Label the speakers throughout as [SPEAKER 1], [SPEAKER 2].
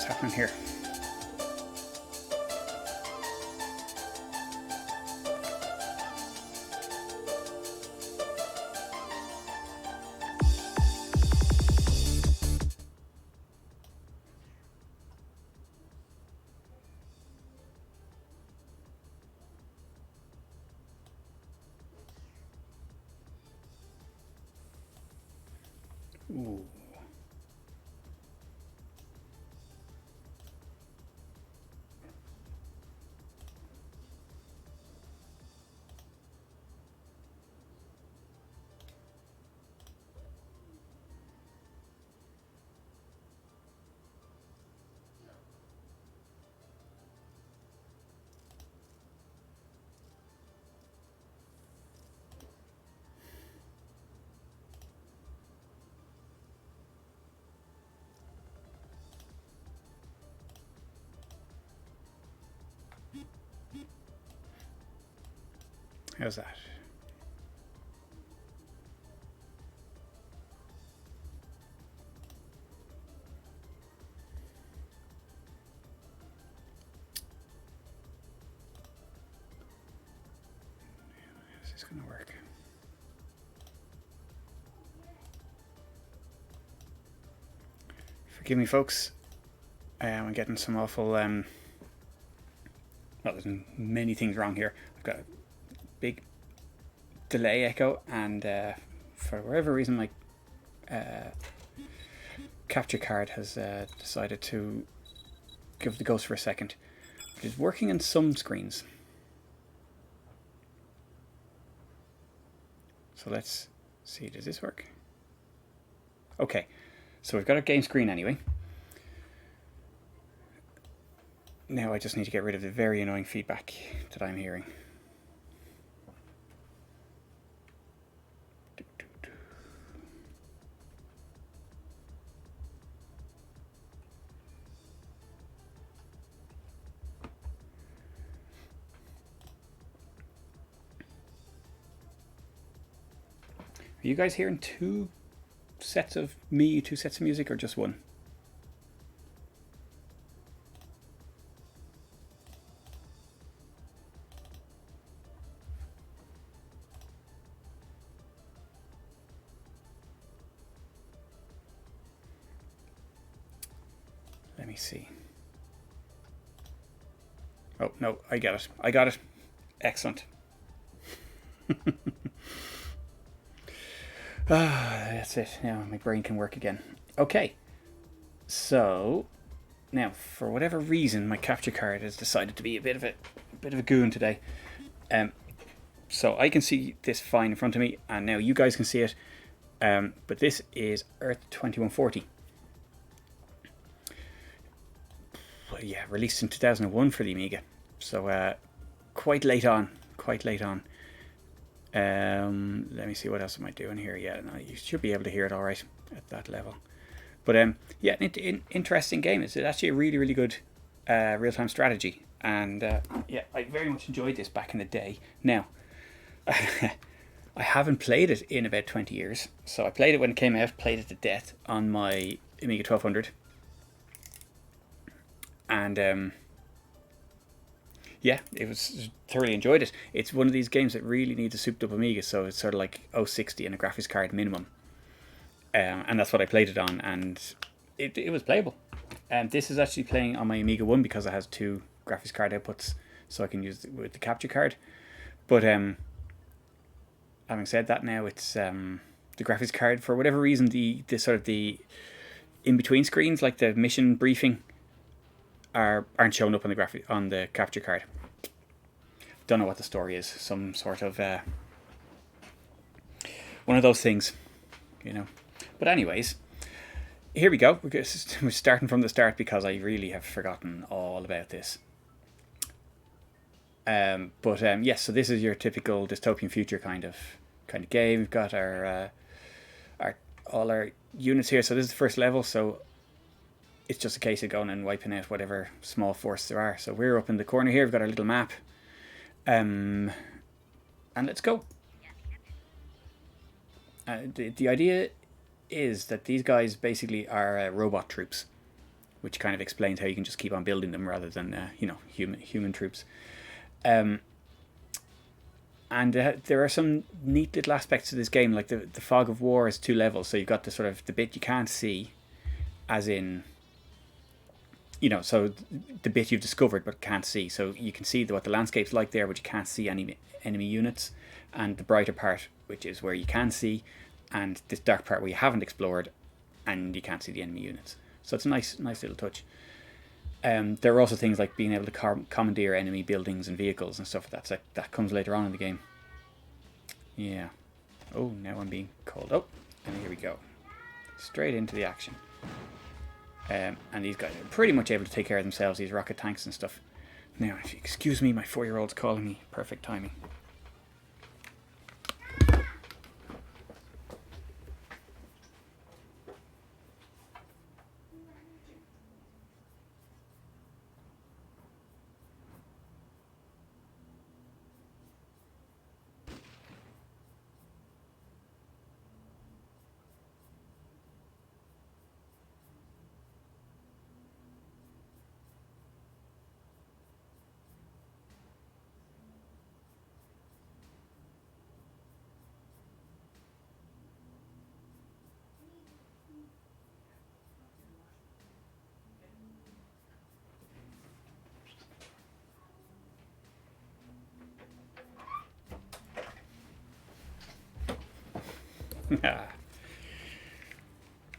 [SPEAKER 1] happening here? Ooh. How's that? How's this going to work? Forgive me, folks. I'm getting some awful... well, there's many things wrong here. I've got a big delay echo, and for whatever reason my capture card has decided to give the ghost for a second. It is working on some screens. So let's see, does this work? Okay, so we've got a game screen anyway. Now I just need to get rid of the very annoying feedback that I'm hearing. Are you guys hearing two sets of music, or just one? Let me see. Oh, no, I got it. I got it. Excellent. That's it. Now my brain can work again. Okay. So, now, for whatever reason, my capture card has decided to be a bit of a goon today. So I can see this fine in front of me, and now you guys can see it. But this is Earth 2140. Well, yeah, released in 2001 for the Amiga. So quite late on. Let me see what else am I doing here. Yeah, no, you should be able to hear it all right at that level. But yeah, interesting game. It's actually a really, really good real-time strategy. And yeah, I very much enjoyed this back in the day. Now, I haven't played it in about 20 years. So I played it when it came out, played it to death on my Amiga 1200. And yeah, it was thoroughly enjoyed it. It's one of these games that really needs a souped up Amiga, so it's sort of like 060 and a graphics card minimum. And that's what I played it on, and it was playable. This is actually playing on my Amiga 1 because it has two graphics card outputs, so I can use it with the capture card. But having said that, now it's the graphics card, for whatever reason, the sort of the in-between screens, like the mission briefing, aren't showing up on the capture card. Don't know what the story is. Some sort of one of those things, you know. But anyways, here we go. We're starting from the start because I really have forgotten all about this. Yes, so this is your typical dystopian future kind of game. We've got all our units here. So this is the first level. So it's just a case of going and wiping out whatever small force there are. So we're up in the corner here. We've got our little map. And let's go. The idea is that these guys basically are robot troops. which kind of explains how you can just keep on building them rather than you know, human troops. And there are some neat little aspects to this game, like the fog of war is 2 levels, so you've got the sort of the bit you can't see, as in, you know, so the bit you've discovered but can't see. So you can see what the landscape's like there, but you can't see any enemy units. And the brighter part, which is where you can see, and this dark part where you haven't explored, and you can't see the enemy units. So it's a nice little touch. There are also things like being able to commandeer enemy buildings and vehicles and stuff like that. So that comes later on in the game. Yeah. Oh, now I'm being called. Oh, and here we go. Straight into the action. And these guys are pretty much able to take care of themselves, these rocket tanks and stuff. Now, if you excuse me, my 4-year-old's calling me. Perfect timing.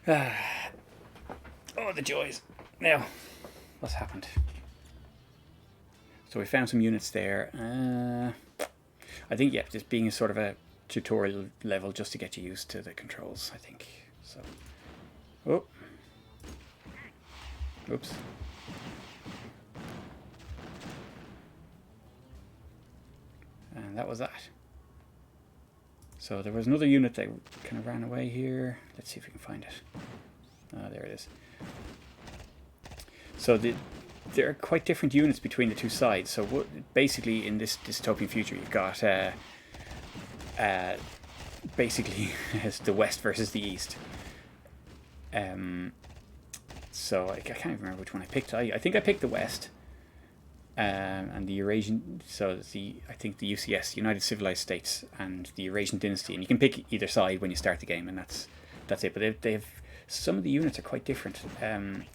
[SPEAKER 1] Oh, the joys. Now, what's happened? So we found some units there. I think, yeah, just being a sort of a tutorial level just to get you used to the controls, I think. So, oh, oops. And that was that. So there was another unit that kind of ran away here. Let's see if we can find it. There it is. So there are quite different units between the two sides. So basically in this dystopian future, you've got basically it's the West versus the East. So I can't even remember which one I picked. I think I picked the West. And the Eurasian, so I think the UCS, United Civilized States, and the Eurasian Dynasty, and you can pick either side when you start the game, and that's it. But they've some of the units are quite different.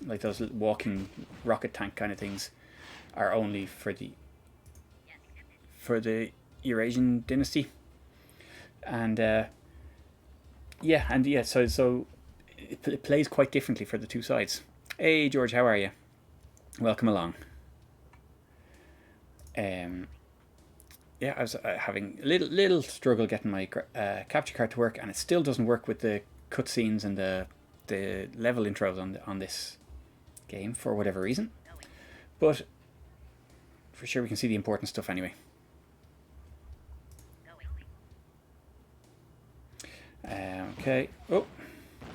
[SPEAKER 1] Like those walking rocket tank kind of things are only for the Eurasian Dynasty, and so it plays quite differently for the two sides. Hey George, how are you? Welcome along. Yeah, I was having a little struggle getting my capture card to work, and it still doesn't work with the cutscenes and the level intros on this game for whatever reason. But for sure we can see the important stuff anyway. Okay. Oh,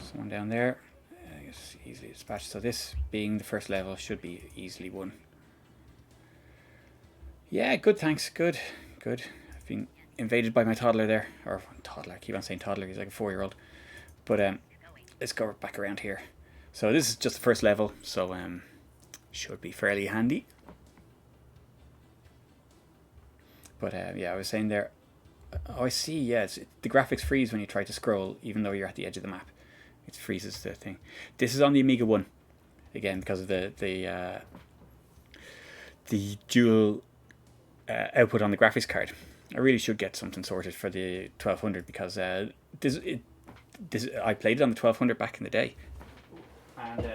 [SPEAKER 1] someone down there. I guess easily dispatched. So this being the first level should be easily won. Yeah, good, thanks. Good. I've been invaded by my toddler there. Or toddler, I keep on saying toddler, he's like a 4-year-old. But let's go back around here. So this is just the first level, so should be fairly handy. But yeah, I was saying there, oh I see, yeah, the graphics freeze when you try to scroll, even though you're at the edge of the map. It freezes the thing. This is on the Amiga 1, again, because of the dual output on the graphics card. I really should get something sorted for the 1200 because I played it on the 1200 back in the day, and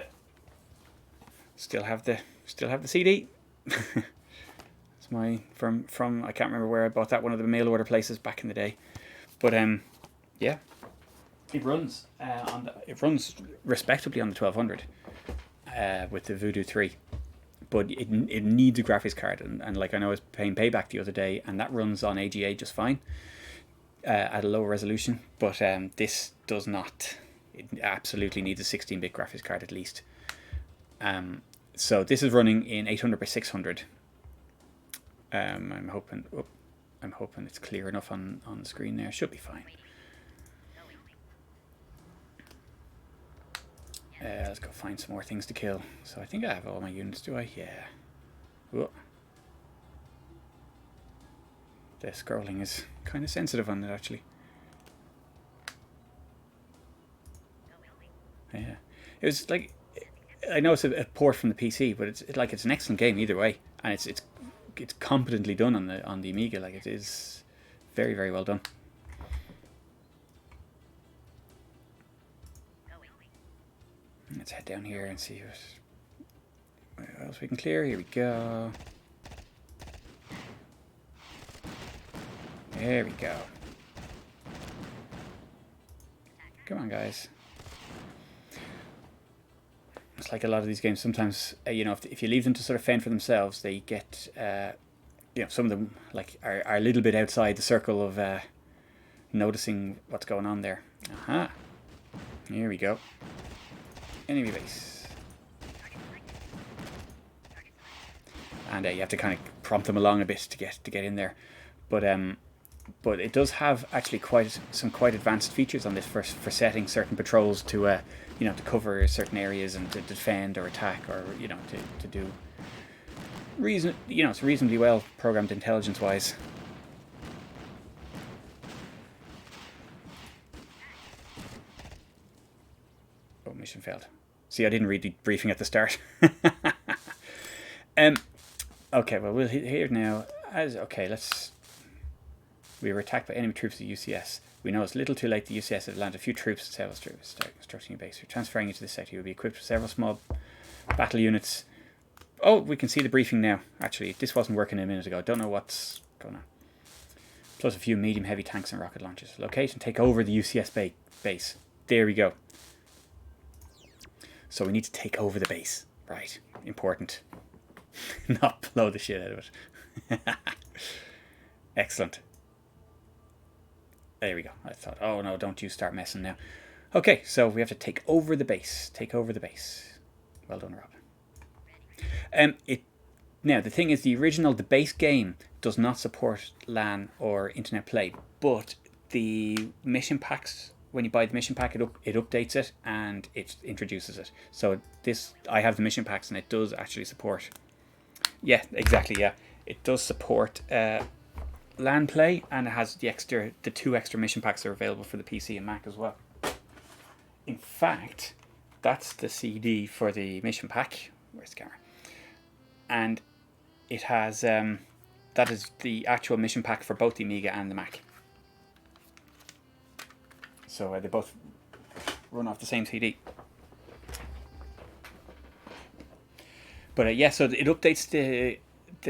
[SPEAKER 1] still have the CD. It's my from I can't remember where I bought that, one of the mail order places back in the day, but yeah, it runs it runs respectably on the 1200 with the Voodoo 3. But it needs a graphics card, and like I know I was paying Payback the other day, and that runs on AGA just fine at a lower resolution. But this does not. It absolutely needs a 16-bit graphics card at least. So this is running in 800 by 600. I'm hoping it's clear enough on the screen there. Should be fine. Let's go find some more things to kill. So I think I have all my units, do I? Yeah. Whoa. The scrolling is kind of sensitive on it, actually. Yeah. It was like, I know it's a port from the PC, but it's an excellent game either way, and it's competently done on the Amiga. Like, it is very, very well done. Let's head down here and see what else we can clear. Here we go. There we go. Come on, guys. It's like a lot of these games. Sometimes, you know, if you leave them to sort of fend for themselves, they get, you know, some of them like are a little bit outside the circle of noticing what's going on there. Aha. Here we go. Enemy base. And you have to kind of prompt them along a bit to get in there, but it does have actually some quite advanced features on this for setting certain patrols to you know, to cover certain areas and to defend or attack, or you know, to do you know, it's reasonably well programmed intelligence wise. Oh, mission failed. See, I didn't read the briefing at the start. Okay, well, we'll here now. Okay, we were attacked by enemy troops at UCS. We know it's a little too late. The UCS have landed a few troops at several troops. Start constructing a base. We're transferring you to this sector. You'll be equipped with several small battle units. Oh, we can see the briefing now. Actually, this wasn't working a minute ago. Don't know what's going on. Plus a few medium heavy tanks and rocket launchers. Locate and take over the UCS base. There we go. So we need to take over the base. Right. Important. Not blow the shit out of it. Excellent. There we go. I thought, oh no, don't you start messing now. Okay, so we have to take over the base. Take over the base. Well done, Rob. Now, the thing is, the base game does not support LAN or internet play, but the mission packs, when you buy the mission pack, it updates it and it introduces it. So I have the mission packs and it does actually support. Yeah, exactly. Yeah, it does support LAN play, and it has the 2 extra mission packs are available for the PC and Mac as well. In fact, that's the CD for the mission pack. Where's the camera? And it has that is the actual mission pack for both the Amiga and the Mac. So they both run off the same CD. But yeah, so it updates the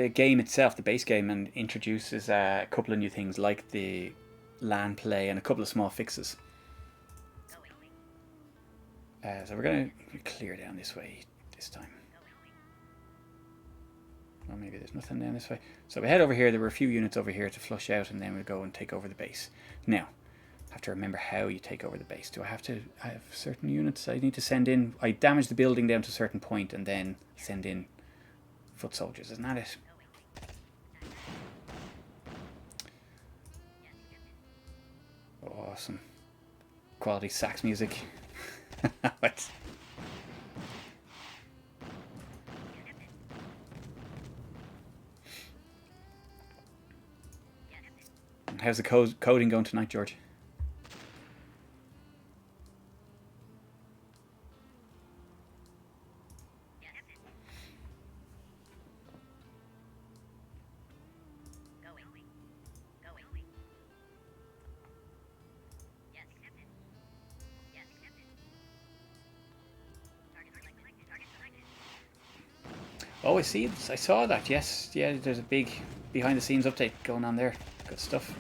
[SPEAKER 1] game itself, the base game, and introduces a couple of new things like the LAN play and a couple of small fixes. So we're going to clear down this way this time. Or maybe there's nothing down this way. So we head over here. There were a few units over here to flush out, and then we'll go and take over the base. Now, I have to remember how you take over the base. Do I have certain units I need to send in? I damage the building down to a certain point and then send in foot soldiers. Isn't that it? Awesome. Quality sax music. What? How's the coding going tonight, George? Oh, I see. I saw that. Yes, yeah. There's a big behind-the-scenes update going on there. Good stuff.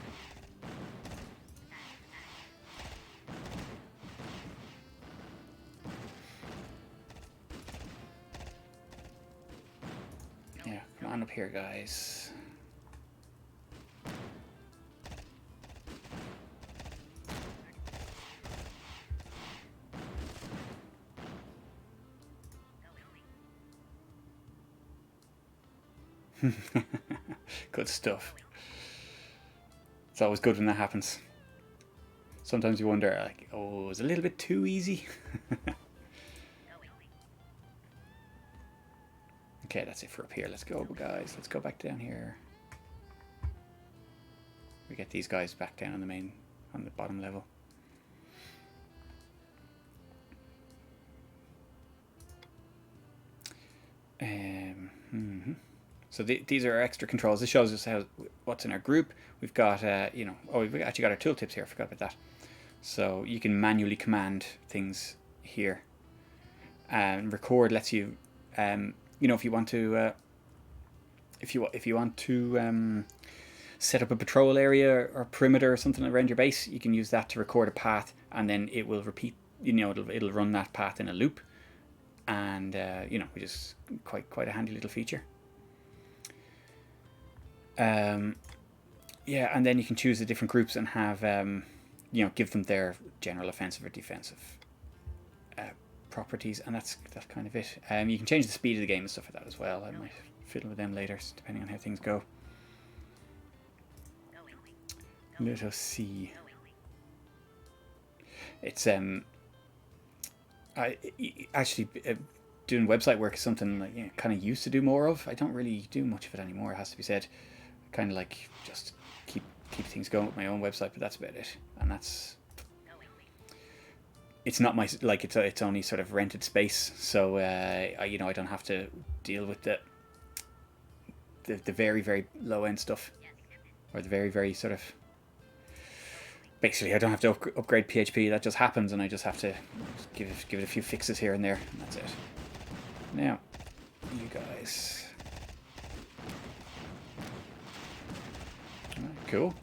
[SPEAKER 1] Yeah, come on up here, guys. Good stuff. It's always good when that happens. Sometimes you wonder, like, oh, is it a little bit too easy? Okay, that's it for up here. Let's go, guys. Let's go back down here. We get these guys back down on the bottom level. So these are our extra controls. This shows us what's in our group. We've got, you know, oh, we've actually got our tooltips here. I forgot about that. So you can manually command things here. And record lets you, you know, if you want to, if you want to set up a patrol area or perimeter or something around your base, you can use that to record a path, and then it will repeat. You know, it'll run that path in a loop, and you know, which is quite a handy little feature. Yeah, and then you can choose the different groups and have, you know, give them their general offensive or defensive properties, and that's kind of it. You can change the speed of the game and stuff like that as well. I might fiddle with them later, depending on how things go. Let us see. It's I actually doing website work is something like, you know, kind of used to do more of. I don't really do much of it anymore, it has to be said. Kind of like just keep things going with my own website, but that's about it. And that's, it's not my, like, it's only sort of rented space, so you know, I don't have to deal with the very low end stuff, or the very sort of, basically I don't have to upgrade PHP. That just happens, and I just have to give it a few fixes here and there, and that's it. Now, you guys. Cool.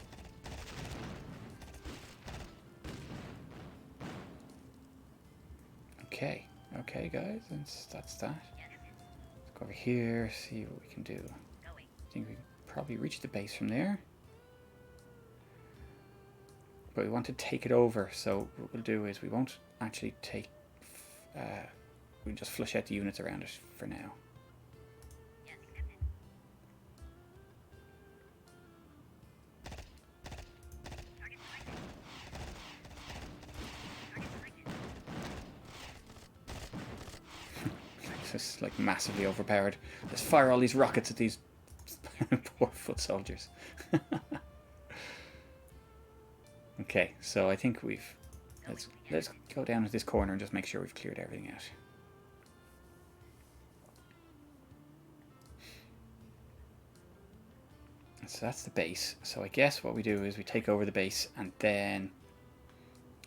[SPEAKER 1] Okay, guys, that's that. Let's go over here, see what we can do. I think we can probably reach the base from there. But we want to take it over, so what we'll do is we won't actually take... we'll just flush out the units around it for now. Just like massively overpowered. Let's fire all these rockets at these poor foot soldiers. Okay, so I think we've... Let's go down to this corner and just make sure we've cleared everything out. So that's the base. So I guess what we do is we take over the base and then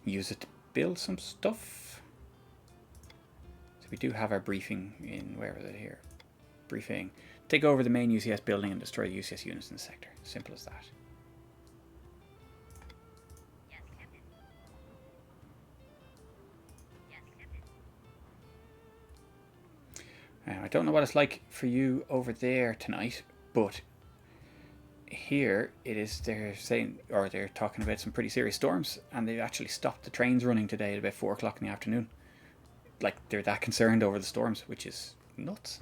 [SPEAKER 1] use it to build some stuff. We do have our briefing in, where is it here? Briefing. Take over the main UCS building and destroy the UCS units in the sector. Simple as that. I don't know what it's like for you over there tonight, but here it is. They're saying, or they're talking about some pretty serious storms, and they've actually stopped the trains running today at about 4 o'clock in the afternoon. Like, they're that concerned over the storms, which is nuts.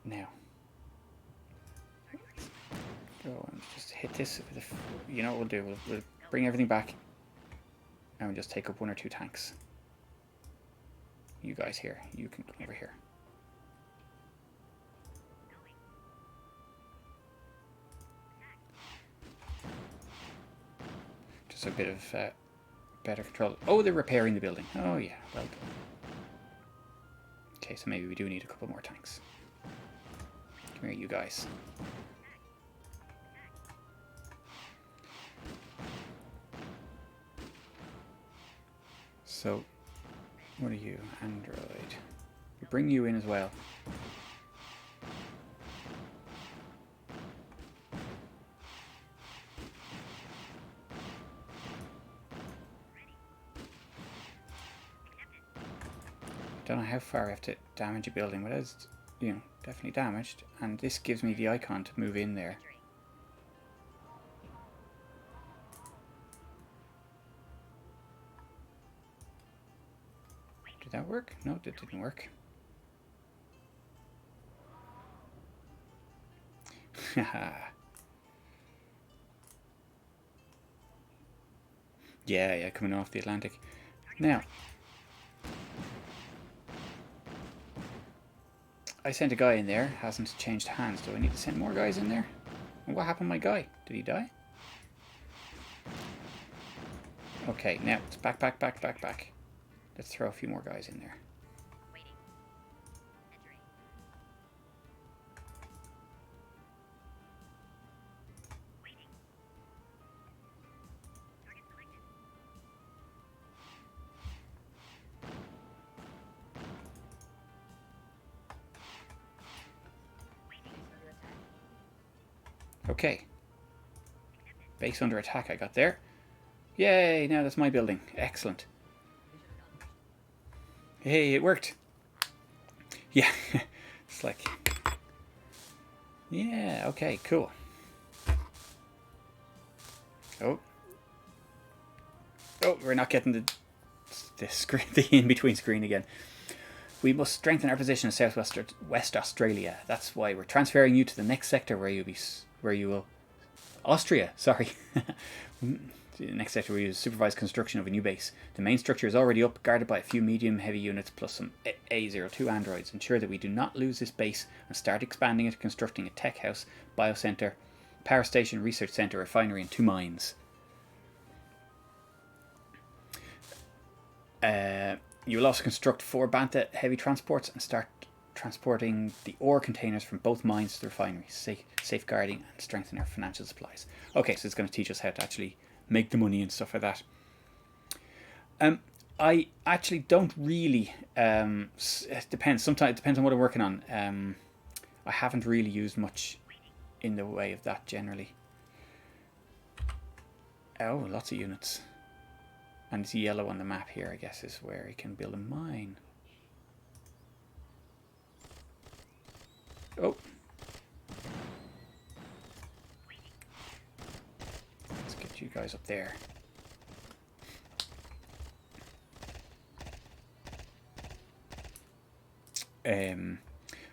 [SPEAKER 1] Now, go and just hit this with a, you know what we'll do, we'll bring everything back and we'll just take up 1 or 2 tanks. You guys here, you can come over here. Just a bit of better control. Oh, they're repairing the building. Oh yeah, well done. Okay, so maybe we do need a couple more tanks. Come here, you guys. So, what are you? Android. We bring you in as well. Don't know how far I have to damage a building, but it's, you know, definitely damaged. And this gives me the icon to move in there. Did that work? No, that didn't work. Yeah, coming off the Atlantic. Now, I sent a guy in there. Hasn't changed hands. Do I need to send more guys in there? And what happened to my guy? Did he die? Okay, now it's back. Let's throw a few more guys in there. Okay. Base under attack I got there. Yay, now that's my building. Excellent. Hey, it worked. Yeah, it's like... Yeah, okay, cool. Oh. Oh, we're not getting the screen, the in-between screen again. We must strengthen our position in West Australia. That's why we're transferring you to the next sector where you will... Austria, sorry. The next sector where you supervise construction of a new base. The main structure is already up, guarded by a few medium-heavy units plus some A02 androids. Ensure that we do not lose this base and start expanding it, constructing a tech house, biocenter, power station, research center, refinery, and 2 mines. You will also construct 4 Bantha heavy transports and start transporting the ore containers from both mines to the refinery, safeguarding and strengthening our financial supplies. Okay, so it's going to teach us how to actually make the money and stuff like that. I actually don't really... it depends. Sometimes it depends on what I'm working on. I haven't really used much in the way of that generally. Oh, lots of units. And it's yellow on the map here, I guess, is where you can build a mine. Oh. Let's get you guys up there.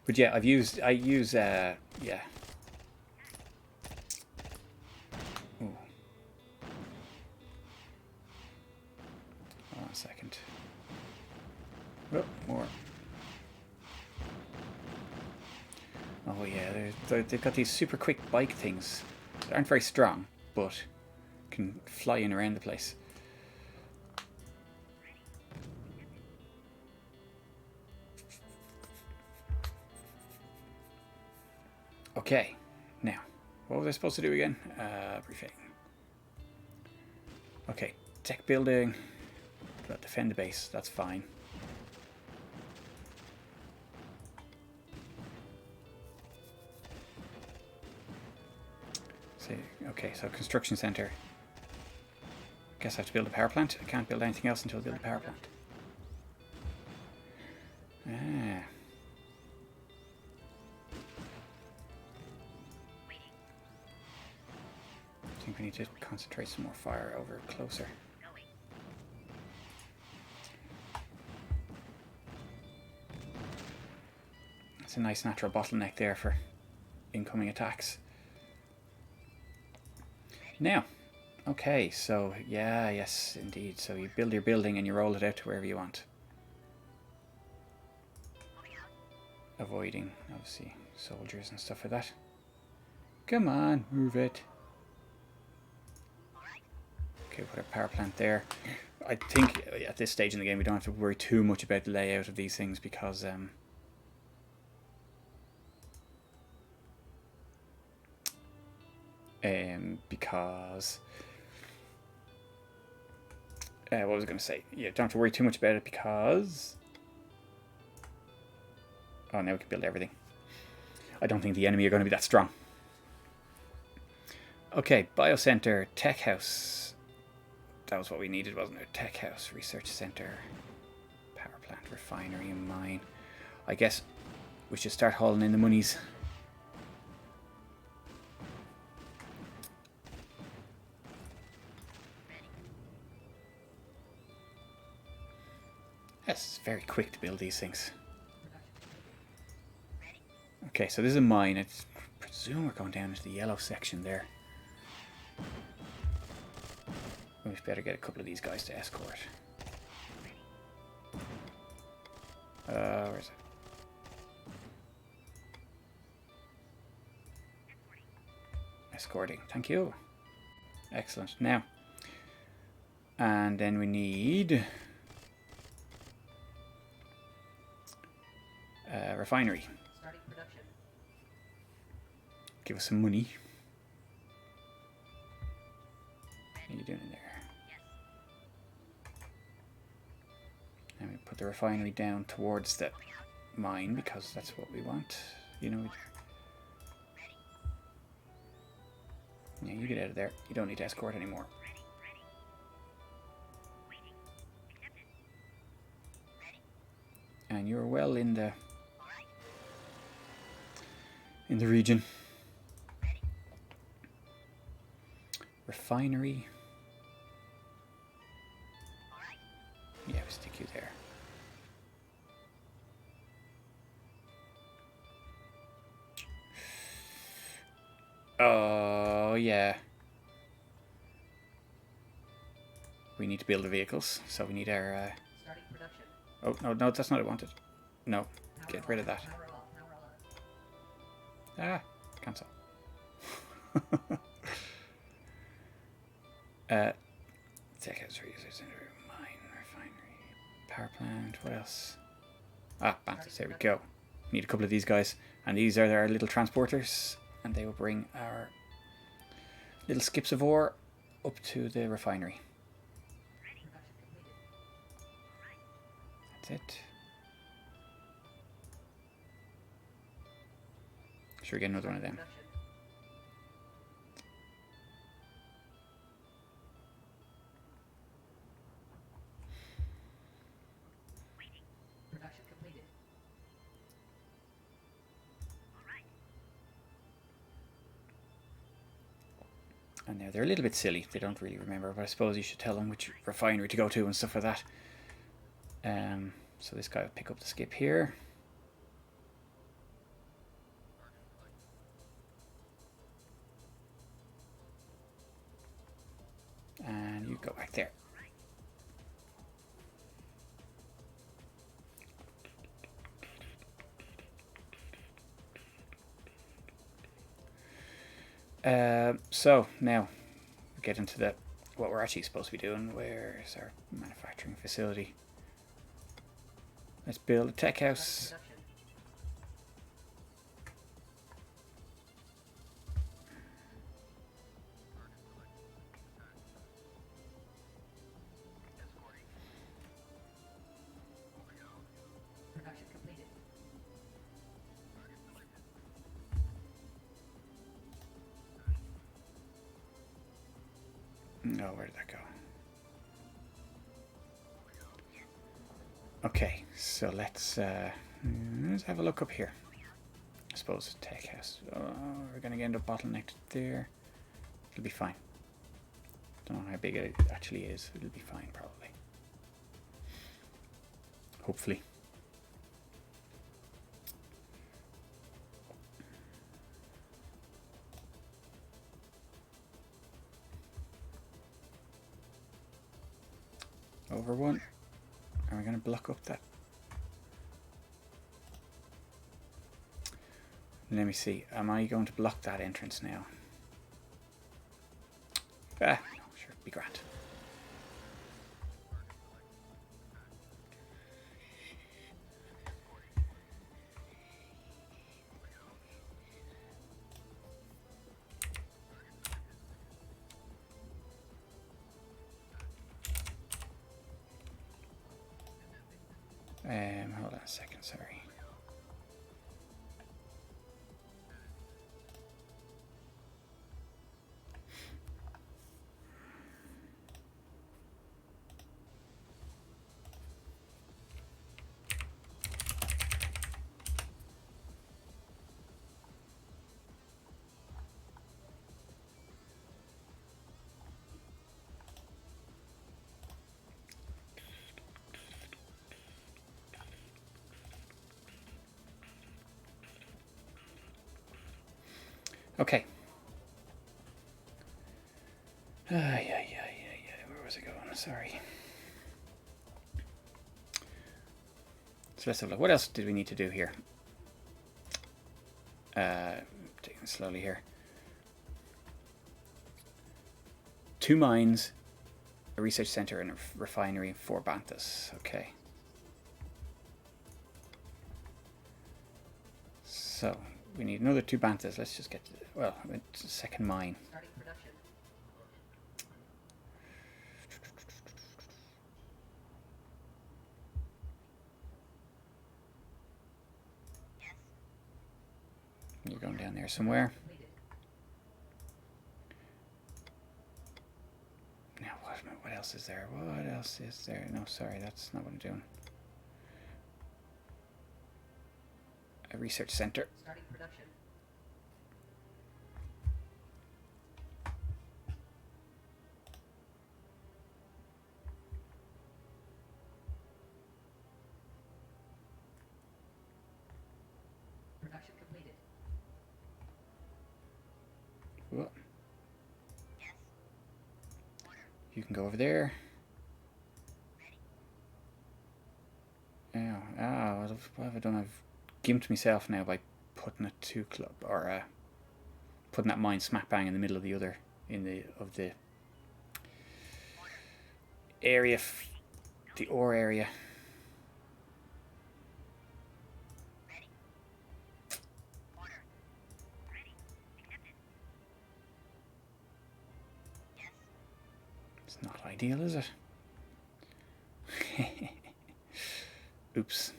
[SPEAKER 1] But yeah, I use yeah. Ooh. Hold on a second. Oh, more. Oh yeah, they've got these super quick bike things. They aren't very strong, but can fly in around the place. Okay, now, what was I supposed to do again? Briefing. Okay, tech building. Defend the base, that's fine. Okay, so construction center. Guess I have to build a power plant. I can't build anything else until I build a power plant. Ah. I think we need to concentrate some more fire over closer. It's a nice natural bottleneck there for incoming attacks. Now, okay, so yeah, yes, indeed. So you build your building and you roll it out to wherever you want. Avoiding, obviously, soldiers and stuff like that. Come on, move it. Okay, put a power plant there. I think at this stage in the game we don't have to worry too much about the layout of these things because what was I going to say? Yeah, don't have to worry too much about it because... Oh, now we can build everything. I don't think the enemy are going to be that strong. Okay, biocenter, tech house. That was what we needed, wasn't it? Tech house, research center, power plant, refinery, and mine. I guess we should start hauling in the monies. Yes, it's very quick to build these things. Okay, so this is a mine. I presume we're going down into the yellow section there. We better get a couple of these guys to escort. Where is it? escorting. Thank you. Excellent. Now, and then we need refinery.
[SPEAKER 2] Starting production.
[SPEAKER 1] Give us some money. What are you doing in there?
[SPEAKER 2] Yes.
[SPEAKER 1] And we put the refinery down towards the mine because that's what we want. You know. Yeah, you get out of there. You don't need to escort anymore. And you're well in the region. Refinery. Yeah, we'll stick you there. Oh, yeah. We need to build the vehicles, so we need our...
[SPEAKER 2] Starting production.
[SPEAKER 1] Oh, no, that's not what I wanted. No, get rid of that.
[SPEAKER 2] Now we're all.
[SPEAKER 1] Ah, cancel. Tech house reusers, mine, refinery, power plant, what else? Ah, Bantas, there we go. Need a couple of these guys. And these are our little transporters. And they will bring our little skips of ore up to the refinery. That's it. Should we get another one of them?
[SPEAKER 2] Production completed.
[SPEAKER 1] And now they're a little bit silly. They don't really remember, but I suppose you should tell them which refinery to go to and stuff like that. So this guy will pick up the skip here. And you go back there. So now we get into what we're actually supposed to be doing. Where's our manufacturing facility? Let's build a tech house.
[SPEAKER 2] Production completed.
[SPEAKER 1] No, where did that go? Okay, so let's have a look up here. I suppose tech house. Oh, we're gonna end up bottlenecked there. It'll be fine. Don't know how big it actually is. It'll be fine, probably. Hopefully. Over one. Are we going to block up that? Let me see. Am I going to block that entrance now? Ah, no, sure, be grand. Hold on a second, sorry. Okay. Yeah. Where was I going? Sorry. So let's have a look. What else did we need to do here? Taking it slowly here. 2 mines, a research center, and a refinery, and 4 banthas. Okay. So we need another 2 banthas. Let's just get to the, well, it's a second mine.
[SPEAKER 2] Starting production.
[SPEAKER 1] You're going down there somewhere.
[SPEAKER 2] Completed.
[SPEAKER 1] Now what else is there? What else is there? No, sorry, that's not what I'm doing. A research center.
[SPEAKER 2] Starting production. Production completed.
[SPEAKER 1] Whoa. You can go over there. Oh, what have I done? I've gimped myself now by putting it too close, or putting that mine smack bang in the middle of the other, of the area, the ore area. It's not ideal, is it? Oops.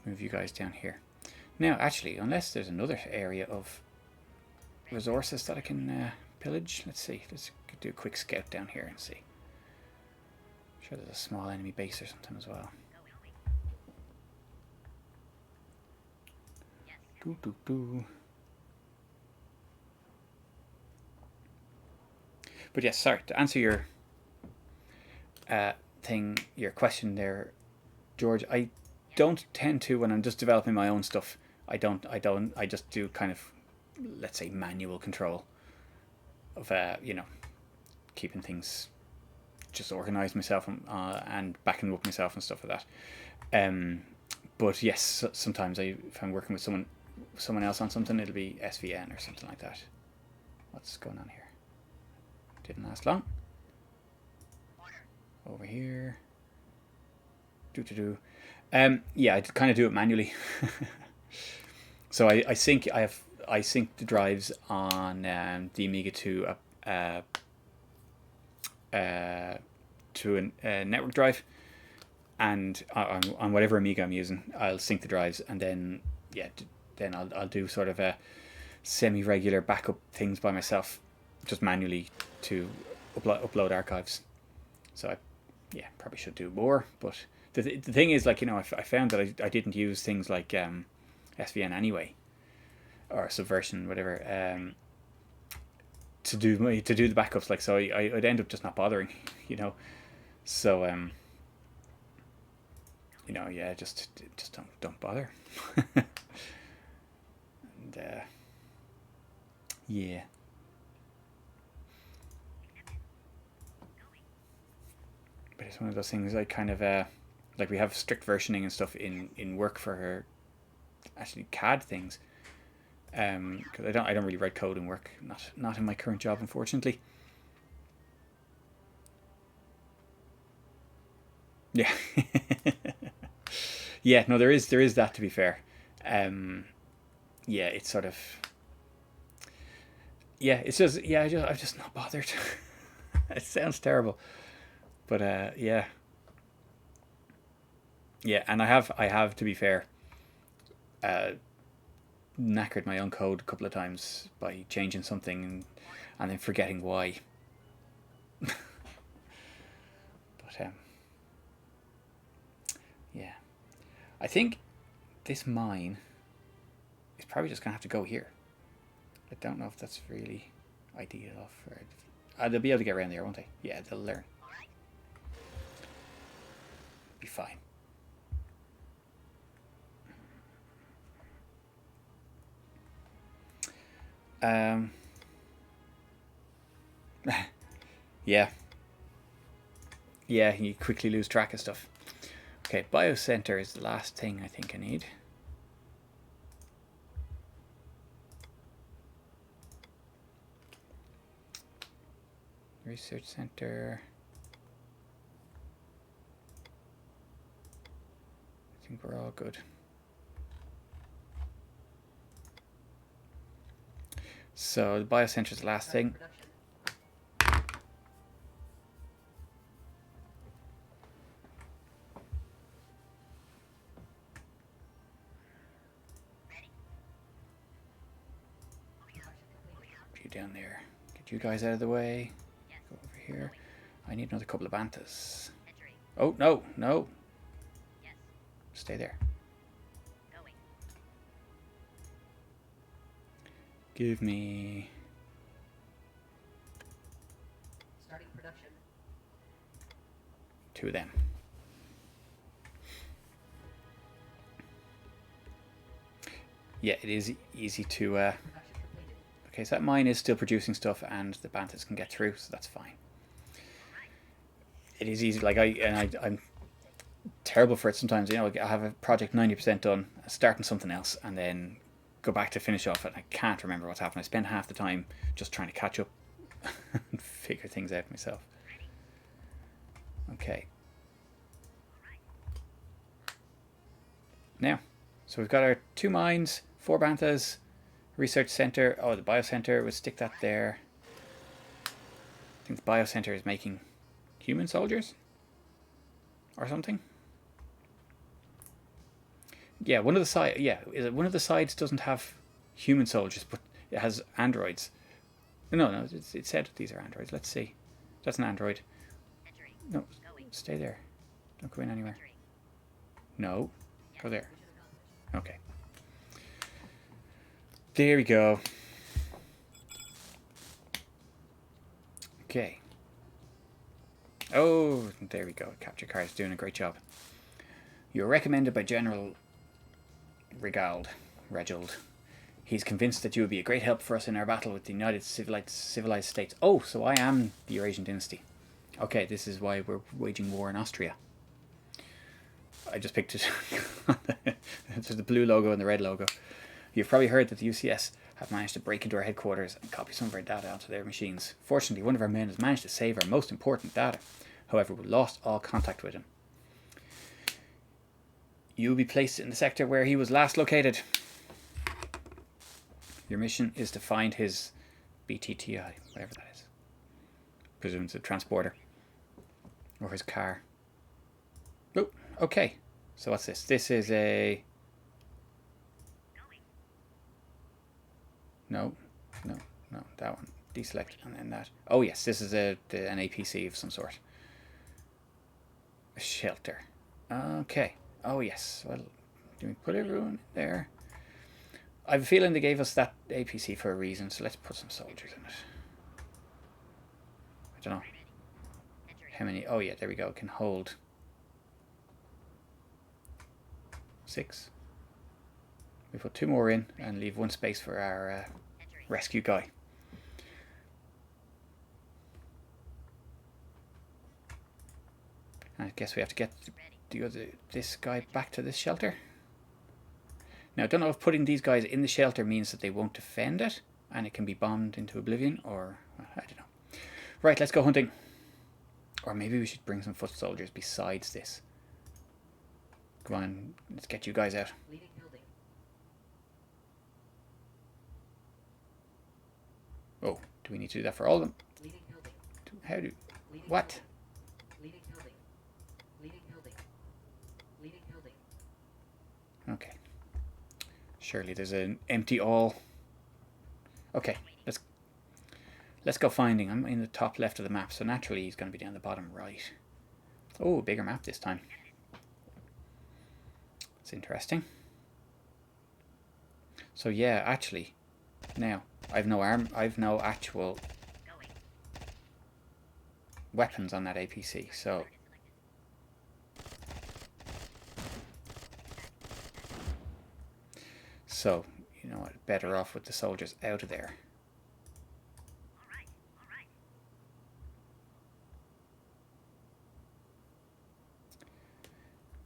[SPEAKER 1] Move you guys down here. Now, actually, unless there's another area of resources that I can pillage. Let's see. Let's do a quick scout down here and see. I'm sure there's a small enemy base or something as well. Doo doo doo. But yes, sorry, to answer your your question there, George, I don't tend to, when I'm just developing my own stuff, I just do kind of, let's say, manual control of, you know, keeping things just organized myself and backing up myself and stuff like that. But yes, sometimes if I'm working with someone else on something, it'll be SVN or something like that. What's going on here? Didn't last long. Over here. Yeah, I kind of do it manually. So I sync the drives on the Amiga to a network drive, and on whatever Amiga I'm using, I'll sync the drives, and then I'll do sort of a semi-regular backup things by myself, just manually to upload archives. So I probably should do more, but the thing is, like, you know, I found that I didn't use things like SVN anyway, or Subversion, whatever, to do the backups. Like, so I'd end up just not bothering, you know. So you know, yeah, just don't bother. And yeah. But it's one of those things, like, kind of like, we have strict versioning and stuff in work for actually CAD things, because I don't really write code in work, not in my current job, unfortunately. Yeah. Yeah, no, there is that, to be fair. Yeah, it's sort of, yeah, it's just, yeah, I've just not bothered. It sounds terrible. But yeah, and I have, to be fair, knackered my own code a couple of times by changing something and then forgetting why. But yeah, I think this mine is probably just gonna have to go here. I don't know if that's really ideal for it. They'll be able to get around there, won't they? Yeah, they'll learn. Be fine. Yeah, you quickly lose track of stuff. Okay, biocenter is the last thing I think I need. Research center. I think we're all good. So the biocenter is the last thing. You down there. Get you guys out of the way. Go over here. I need another couple of bantas. Oh, no, no. Stay there. Give me...
[SPEAKER 2] Starting production.
[SPEAKER 1] 2 of them. Yeah, it is easy to...
[SPEAKER 2] Production completed.
[SPEAKER 1] Okay, so that mine is still producing stuff and the bantas can get through, so that's fine. It is easy, like I'm terrible for it sometimes, you know, I have a project 90% done, starting something else, and then go back to finish off it, and I can't remember what's happened. I spend half the time just trying to catch up and figure things out myself. Okay. Now, so we've got our 2 mines, 4 banthas, research center. Oh, the biocenter, we'll stick that there. I think the biocenter is making human soldiers or something. Yeah, one of the sides. Yeah, one of the sides doesn't have human soldiers, but it has androids. No, it said these are androids. Let's see. That's an android. No, stay there. Don't go in anywhere. No, go there. Okay. There we go. Okay. Oh, there we go. Capture card is doing a great job. You're recommended by General Reginald. He's convinced that you would be a great help for us in our battle with the United Civilized States. Oh, so I am the Eurasian dynasty. Okay, this is why we're waging war in Austria. I just picked it. There's the blue logo and the red logo. You've probably heard that the UCS have managed to break into our headquarters and copy some of our data onto their machines. Fortunately, one of our men has managed to save our most important data. However, we lost all contact with him. You will be placed in the sector where he was last located. Your mission is to find his BTTI, whatever that is. Presume it's a transporter. Or his car. Oh, okay. So what's this? This is a... No, that one. Deselect and then that. Oh yes, this is an APC of some sort. A shelter. Okay. Oh yes. Well, do we put everyone in there? I have a feeling they gave us that APC for a reason, so let's put some soldiers in it. I don't know. How many? Oh yeah, there we go. It can hold 6. We put 2 more in and leave 1 space for our rescue guy. I guess we have to get this guy back to this shelter. Now, I don't know if putting these guys in the shelter means that they won't defend it and it can be bombed into oblivion, or I don't know. Right, let's go hunting. Or maybe we should bring some foot soldiers besides this. Come on, let's get you guys out. Oh, do we need to do that for all of them? How do... What? Okay. Surely there's an empty all. Okay, let's go finding. I'm in the top left of the map, so naturally he's going to be down the bottom right. Oh, bigger map this time. It's interesting. So yeah, actually, now I've no actual weapons on that APC, so you know what, better off with the soldiers out of there.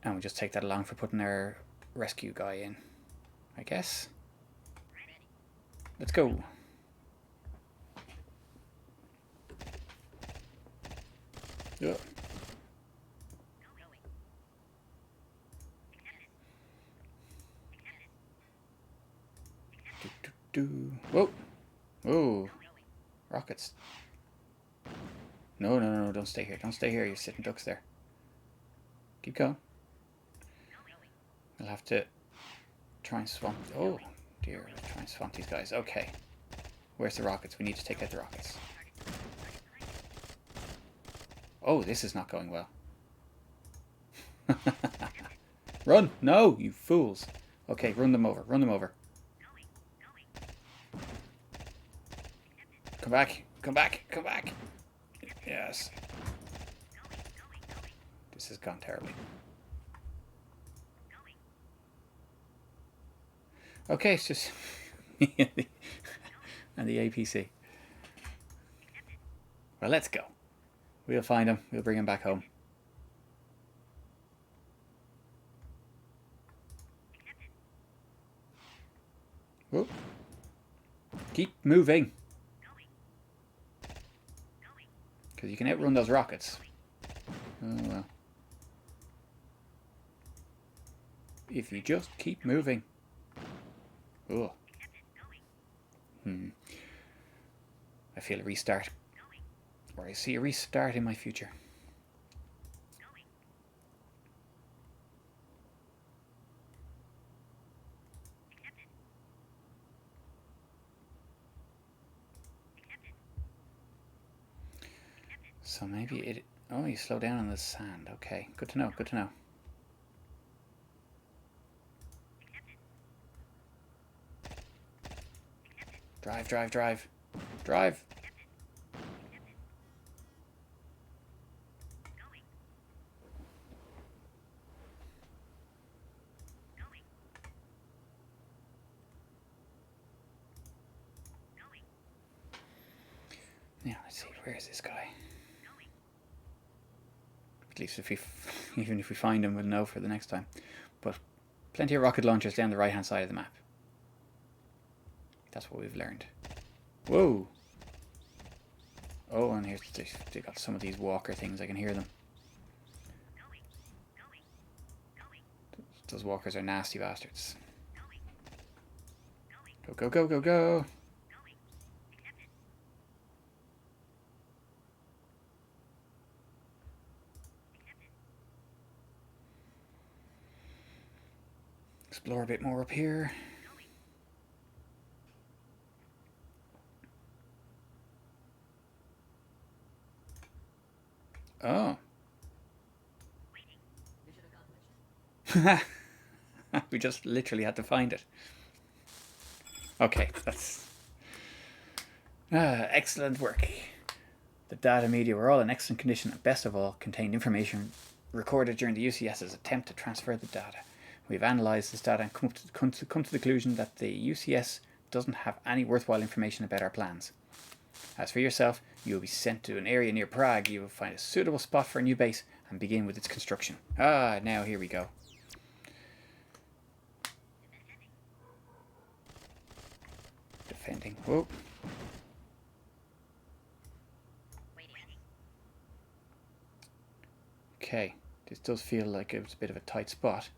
[SPEAKER 1] And we just take that along for putting our rescue guy in, I guess. Let's go. Yeah. Whoa. Whoa. Rockets. No, no, no, no, don't stay here. Don't stay here. You're sitting ducks there. Keep going. We'll have to try and swamp. Oh, dear. We'll try and swamp these guys. Okay. Where's the rockets? We need to take out the rockets. Oh, this is not going well. Run! No, you fools. Okay, run them over. Run them over. Come back. Come back. Come back. Yes. This has gone terribly. Okay, it's just me and the APC. Well, let's go. We'll find him. We'll bring him back home. Whoop. Keep moving. Because you can outrun those rockets. Oh, well. If you just keep moving. Oh. I feel a restart. Or I see a restart in my future. So maybe it... Oh, you slow down on the sand. Okay, good to know, good to know. Drive, drive, drive. Drive! Now, let's see, where is this guy? At least if we, even if we find him, we'll know for the next time. But plenty of rocket launchers down the right-hand side of the map. That's what we've learned. Whoa! Oh, and here's they got some of these walker things. I can hear them. Those walkers are nasty bastards. Go, go, go, go, go! Explore a bit more up here. Oh. We just literally had to find it. Okay, that's... excellent work. The data media were all in excellent condition and best of all contained information recorded during the UCS's attempt to transfer the data. We've analysed this data and come to the conclusion that the UCS doesn't have any worthwhile information about our plans. As for yourself, you will be sent to an area near Prague. You will find a suitable spot for a new base and begin with its construction. Ah, now here we go. Defending. Whoa. Okay, this does feel like it's a bit of a tight spot.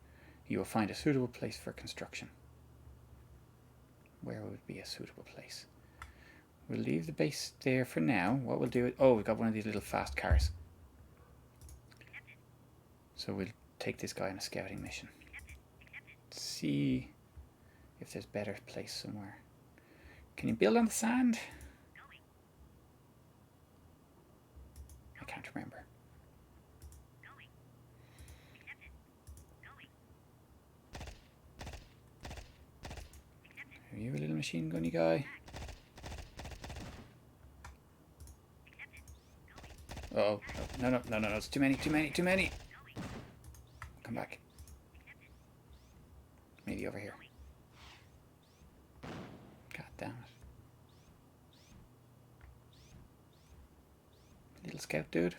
[SPEAKER 1] You will find a suitable place for construction. Where would be a suitable place? We'll leave the base there for now. What we'll do... Oh, we've got one of these little fast cars. So we'll take this guy on a scouting mission. See if there's a better place somewhere. Can you build on the sand? I can't remember. Are you a little machine gunny guy? Uh-oh. No, no, no, no, no, it's too many, too many, too many. Come back. Maybe over here. God damn it. Little scout dude.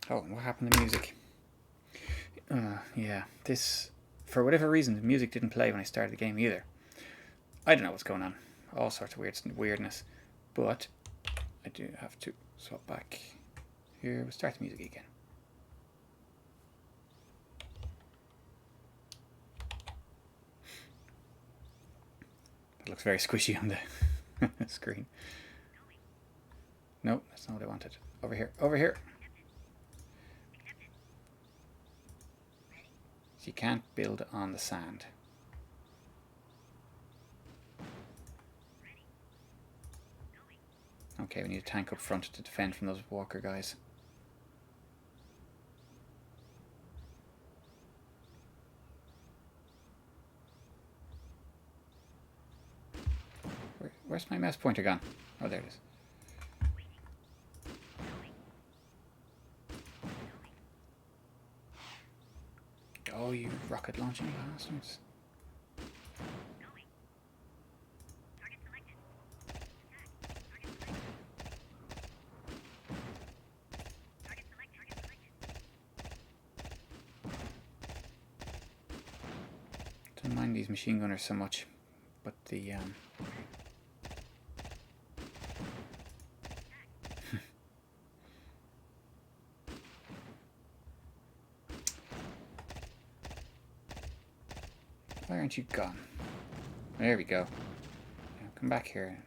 [SPEAKER 1] Oh, and what happened to music? Yeah, this... For whatever reason, the music didn't play when I started the game either. I don't know what's going on. all sorts of weirdness. But I do have to swap back here. We'll start the music again. It looks very squishy on the screen. No, that's not what I wanted. Over here, over here. So you can't build on the sand. Okay, we need a tank up front to defend from those walker guys. Where's my mouse pointer gone? Oh, there it is. Oh, you rocket launching bastards. Don't mind these machine gunners so much, but the why aren't you gone? There we go. Now come back here.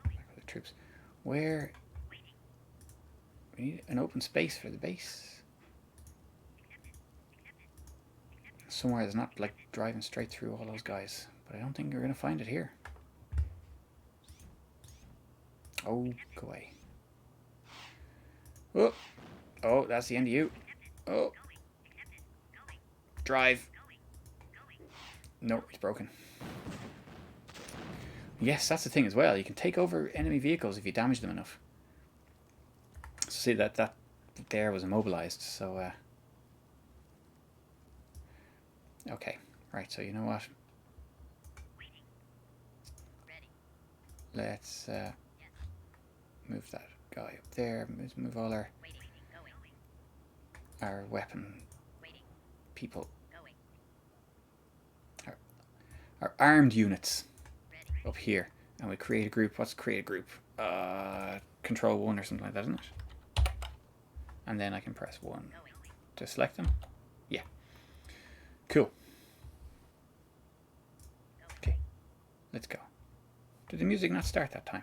[SPEAKER 1] Back with the troops. Where? We need an open space for the base. Somewhere that's not like driving straight through all those guys. But I don't think we're going to find it here. Oh, go away. Oh, oh, that's the end of you. Oh. Drive. No, it's broken. Yes, that's the thing as well. You can take over enemy vehicles if you damage them enough. So see that there was immobilized. So okay, right. So you know what? Let's move that guy up there. Move all our weapon people. Our armed units up here, and we create a group. What's create a group? Control 1 or something like that, isn't it? And then I can press 1 to select them. Yeah. Cool. Okay. Let's go. Did the music not start that time?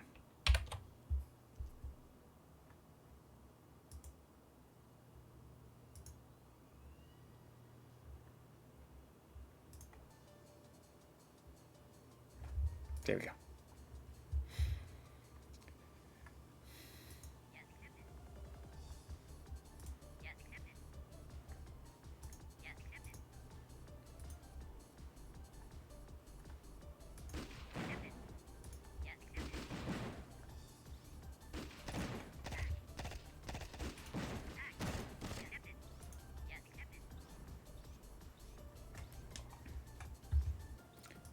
[SPEAKER 1] There we go.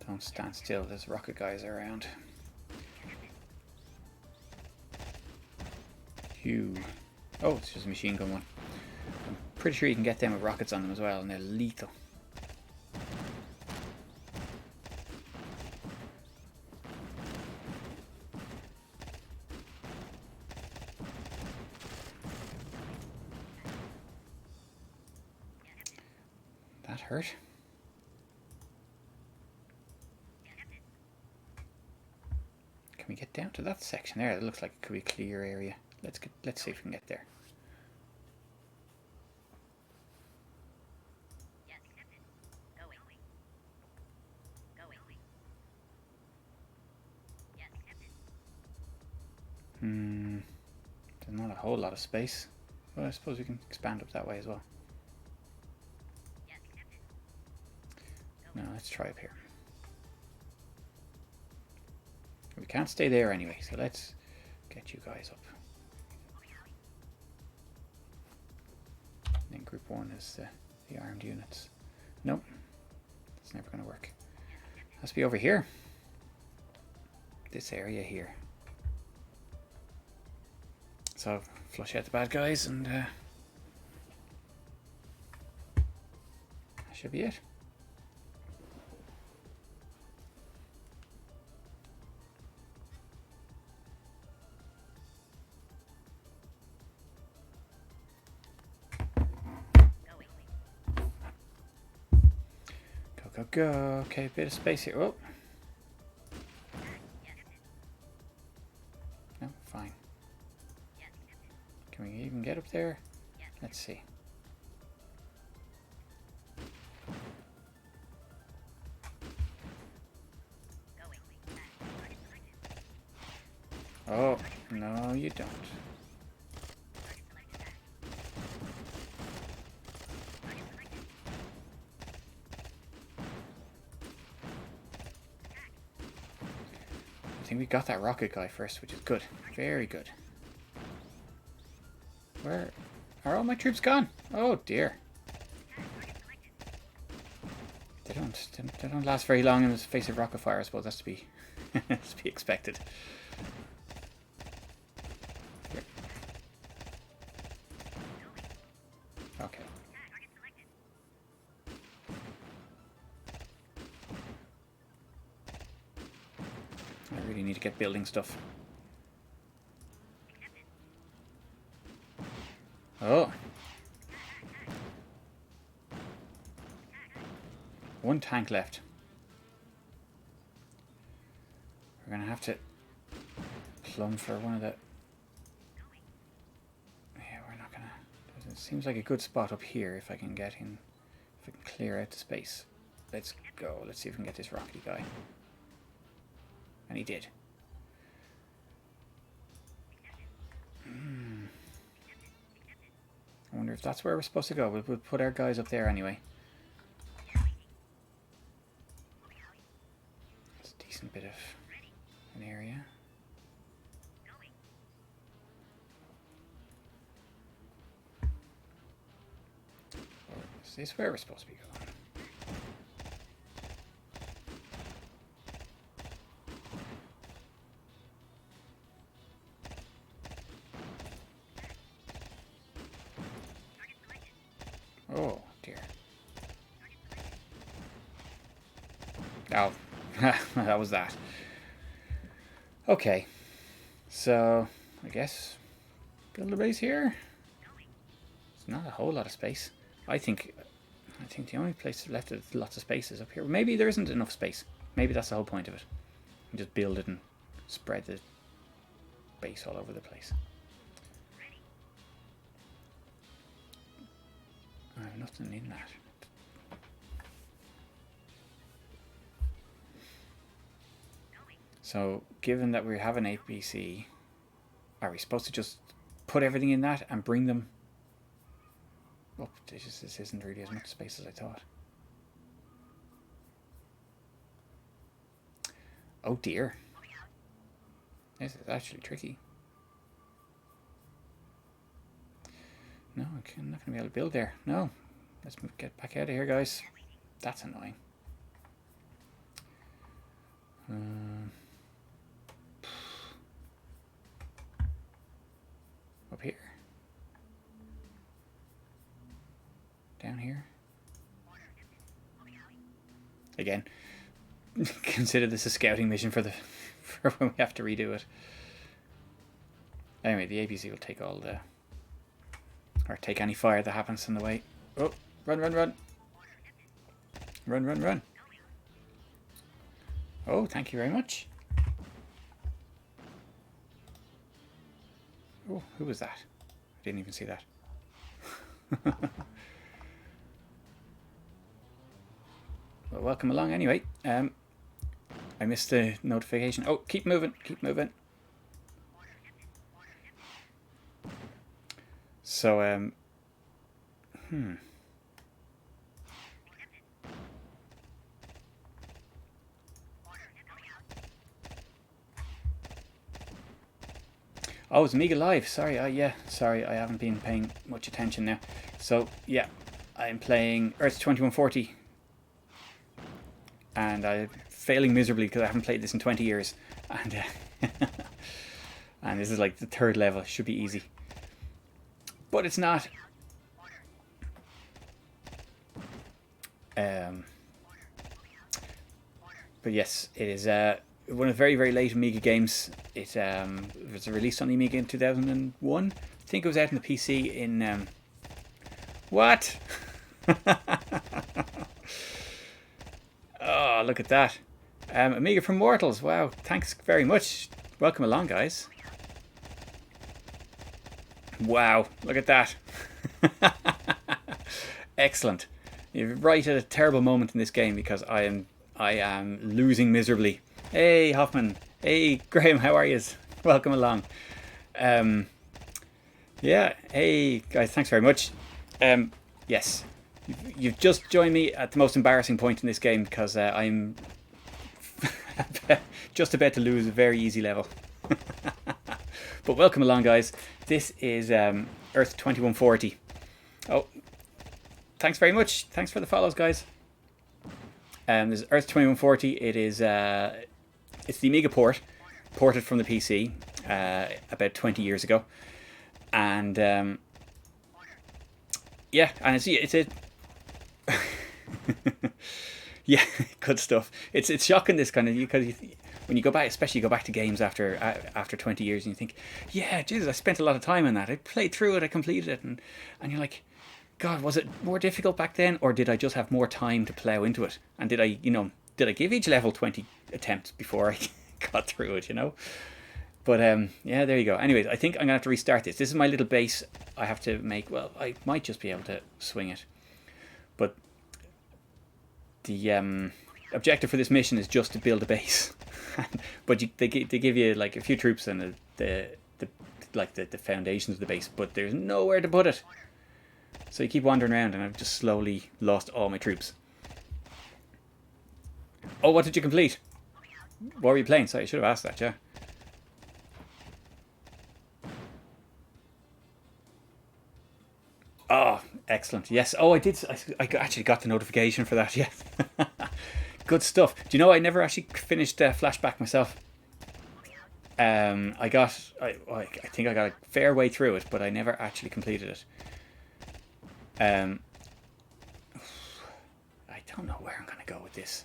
[SPEAKER 1] Don't stand still, there's rocket guys around. Phew. Oh, it's just a machine gun one. I'm pretty sure you can get them with rockets on them as well, and they're lethal. That hurt. Can we get down to that section there? It looks like it could be a clear area. Let's see if we can get there. There's not a whole lot of space. Well, I suppose we can expand up that way as well. No, let's try up here. We can't stay there anyway, so let's get you guys up. And then group 1 is the armed units. Nope, it's never going to work. Has to be over here. This area here. So flush out the bad guys, and that should be it. go, go. Okay, bit of space here. Oh. No, fine. Can we even get up there? Let's see. Oh, no, you don't. I think we got that rocket guy first, which is good. Very good. Where are all my troops gone? Oh dear. They don't last very long in the face of rocket fire, I suppose. That's to be that's to be expected. Here. Okay. I really need to get building stuff. Oh. One tank left. We're going to have to plumb for one of the... Yeah, we're not going to... It seems like a good spot up here if I can get in... If I can clear out the space. Let's go. Let's see if we can get this rockety guy. And he did. I wonder if that's where we're supposed to go. We'll put our guys up there anyway. It's a decent bit of an area. Or is this where we're supposed to be going? Oh, dear. Oh, that was that. Okay. So, I guess build a base here. It's not a whole lot of space. I think the only place left with lots of space is up here. Maybe there isn't enough space. Maybe that's the whole point of it. You just build it and spread the base all over the place. I have nothing in that. So, given that we have an APC, are we supposed to just put everything in that and bring them up? This isn't really as much space as I thought. Oh dear. This is actually tricky. No, I'm not going to be able to build there. No. Let's get back out of here, guys. That's annoying. Up here. Down here. Again, consider this a scouting mission for when we have to redo it. Anyway, the APC will take all the... Or take any fire that happens in the way. Oh, run, run, run. Run, run, run. Oh, thank you very much. Oh, who was that? I didn't even see that. Well, welcome along anyway. I missed the notification. Oh, keep moving, keep moving. So, Oh, it's Amiga Live. Sorry, yeah, sorry, I haven't been paying much attention now. So, yeah, I'm playing Earth 2140. And I'm failing miserably because I haven't played this in 20 years. And, and this is like the third level. It should be easy. But it's not. But yes, it is one of the very, very late Amiga games. It was released on the Amiga in 2001. I think it was out on the PC in... What? look at that. Amiga for Mortals. Wow, thanks very much. Welcome along, guys. Wow, look at that. Excellent. You're right at a terrible moment in this game because I am losing miserably. Hey, Hoffman. Hey, Graham, how are you? Welcome along. Yeah, hey, guys, thanks very much. Yes, you've just joined me at the most embarrassing point in this game because I'm just about to lose a very easy level. But welcome along, guys. This is Earth 2140. Oh, thanks very much. Thanks for the follows, guys. This is Earth 2140. It is it's the Amiga ported from the PC about 20 years ago, and yeah, and it's a yeah, good stuff. It's shocking, this kind of, because when you go back, especially you go back to games after 20 years, and you think, yeah, Jesus, I spent a lot of time on that. I played through it, I completed it, and you're like, God, was it more difficult back then, or did I just have more time to plow into it? And did I give each level 20 attempts before I got through it, But yeah, there you go. Anyways, I think I'm gonna have to restart this. This is my little base I have to make. Well, I might just be able to swing it, but the objective for this mission is just to build a base. But they give you like a few troops and the foundations of the base, but there's nowhere to put it. So you keep wandering around, and I've just slowly lost all my troops. Oh, what did you complete? What were you playing? Sorry, I should have asked that, yeah. Oh, excellent. Yes. Oh, I did. I actually got the notification for that. Yes. Good stuff. Do you know I never actually finished Flashback myself? I think I got a fair way through it, but I never actually completed it. I don't know where I'm gonna go with this.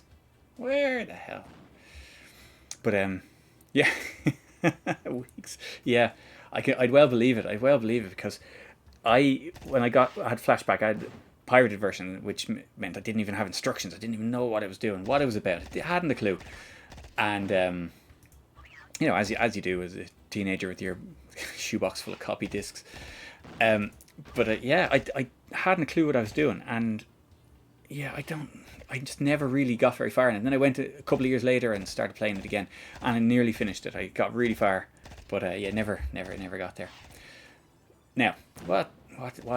[SPEAKER 1] Where the hell? But yeah, weeks. Yeah, I'd well believe it. I'd well believe it because when I had Flashback, I had pirated version, which meant I didn't even have instructions. I didn't even know what I was doing, what it was about. I hadn't a clue. And as you do as a teenager with your shoebox full of copy discs. But yeah, I hadn't a clue what I was doing, and yeah, I just never really got very far in it. And then I went a couple of years later and started playing it again, and I nearly finished it. I got really far, but yeah, never got there. Now, what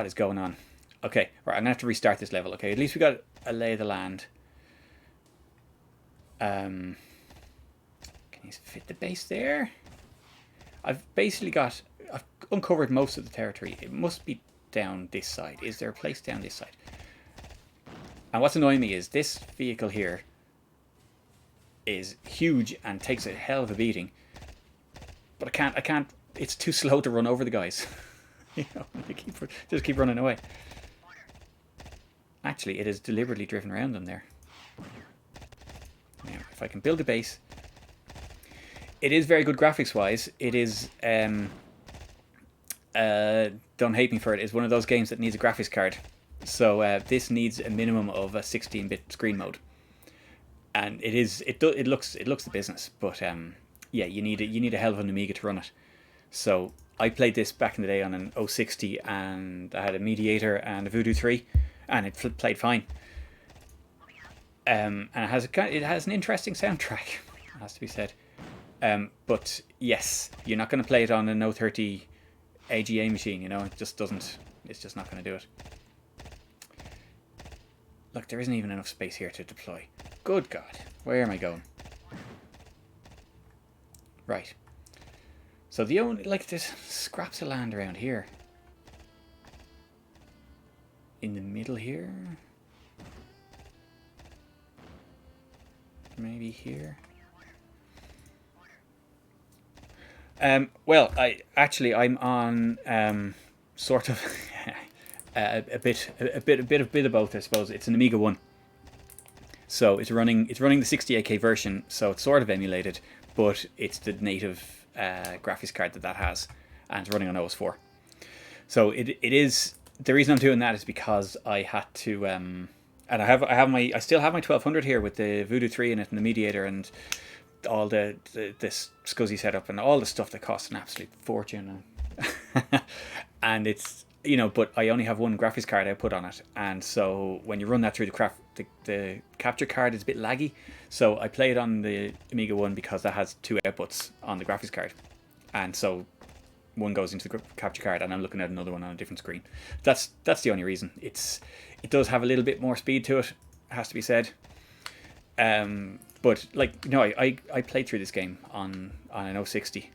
[SPEAKER 1] is going on? Okay, right, I'm gonna have to restart this level. Okay, at least we got a lay of the land. Can you fit the base there? I've uncovered most of the territory. It must be down this side. Is there a place down this side? And what's annoying me is this vehicle here is huge and takes a hell of a beating. But I can't. It's too slow to run over the guys. They just keep running away. Actually, it has deliberately driven around them there. Now, if I can build a base, it is very good graphics-wise. It is. Don't hate me for it. It's one of those games that needs a graphics card. So this needs a minimum of a 16-bit screen mode, and it looks the business. But yeah, you need a hell of an Amiga to run it. So I played this back in the day on an 060, and I had a Mediator and a Voodoo 3, and it played fine. And it has an interesting soundtrack, it has to be said. But yes, you're not going to play it on an 030 AGA machine. It just doesn't. It's just not going to do it. Look, there isn't even enough space here to deploy. Good God, where am I going? Right. So there's scraps of land around here. In the middle here. Maybe here. Well, I'm on sort of a bit of both, I suppose. It's an Amiga 1, so it's running the 68K version, so it's sort of emulated, but it's the native graphics card that has, and it's running on OS 4. So it is. The reason I'm doing that is because I had to And I still have my 1200 here with the Voodoo 3 in it and the mediator and all this SCSI setup and all the stuff that costs an absolute fortune. And it's, you know, but I only have one graphics card I put on it, and so when you run that through the capture card, it's a bit laggy. So I play it on the Amiga one because that has two outputs on the graphics card, and so one goes into the capture card, and I'm looking at another one on a different screen. That's the only reason. It does have a little bit more speed to it, has to be said. But like, you know, I played through this game on an 060.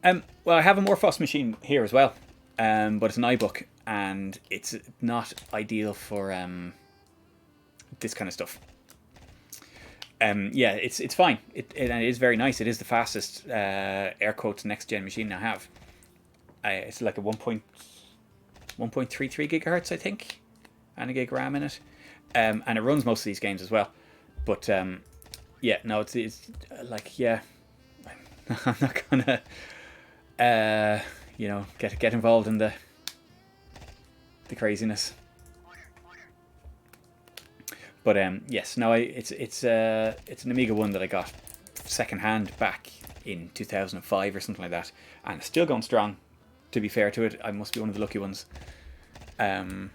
[SPEAKER 1] Well, I have a Morphos machine here as well, but it's an iBook, and it's not ideal for this kind of stuff. Yeah, it's fine. And it is very nice. It is the fastest air quotes next gen machine I have. It's like a 1.33 gigahertz, I think, and a gig RAM in it, and it runs most of these games as well. But yeah, no, it's like, yeah, I'm not gonna. You know, get involved in the craziness. But yes, no, it's an Amiga one that I got second hand back in 2005 or something like that, and it's still going strong. To be fair to it, I must be one of the lucky ones. But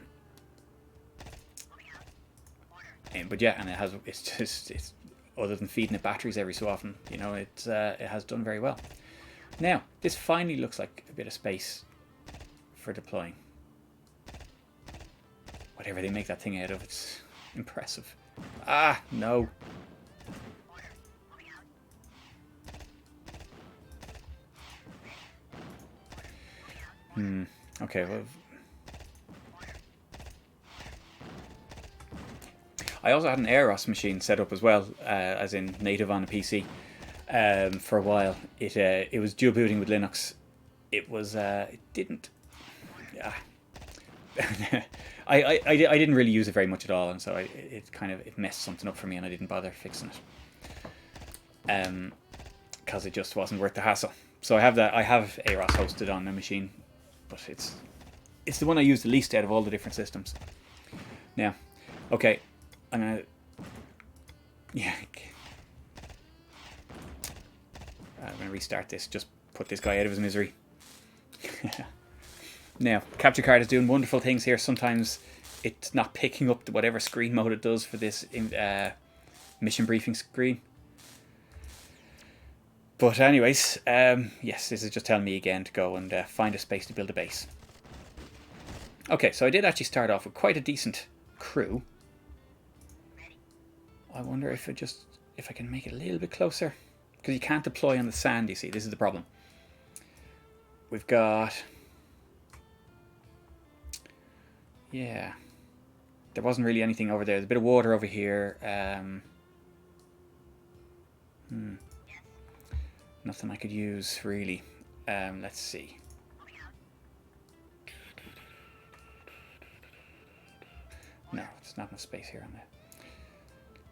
[SPEAKER 1] yeah, and it's other than feeding it batteries every so often, you know, it has done very well. Now, this finally looks like a bit of space for deploying. Whatever they make that thing out of, it's impressive. Ah, no. Okay, well. I also had an Aeros machine set up as well, as in native on a PC. For a while, it was dual booting with Linux. It was it didn't. I didn't really use it very much at all, and so it messed something up for me, and I didn't bother fixing it. Because it just wasn't worth the hassle. So I have Aeros hosted on the machine, but it's the one I use the least out of all the different systems. Now, okay, I'm gonna I'm going to restart this, just put this guy out of his misery. Now, capture card is doing wonderful things here. Sometimes it's not picking up whatever screen mode it does for this mission briefing screen. But anyways, yes, this is just telling me again to go and find a space to build a base. Okay, so I did actually start off with quite a decent crew. I wonder if I can make it a little bit closer. Because you can't deploy on the sand, you see. This is the problem. We've got... Yeah. There wasn't really anything over there. There's a bit of water over here. Nothing I could use, really. Let's see. No, there's not enough space here on there.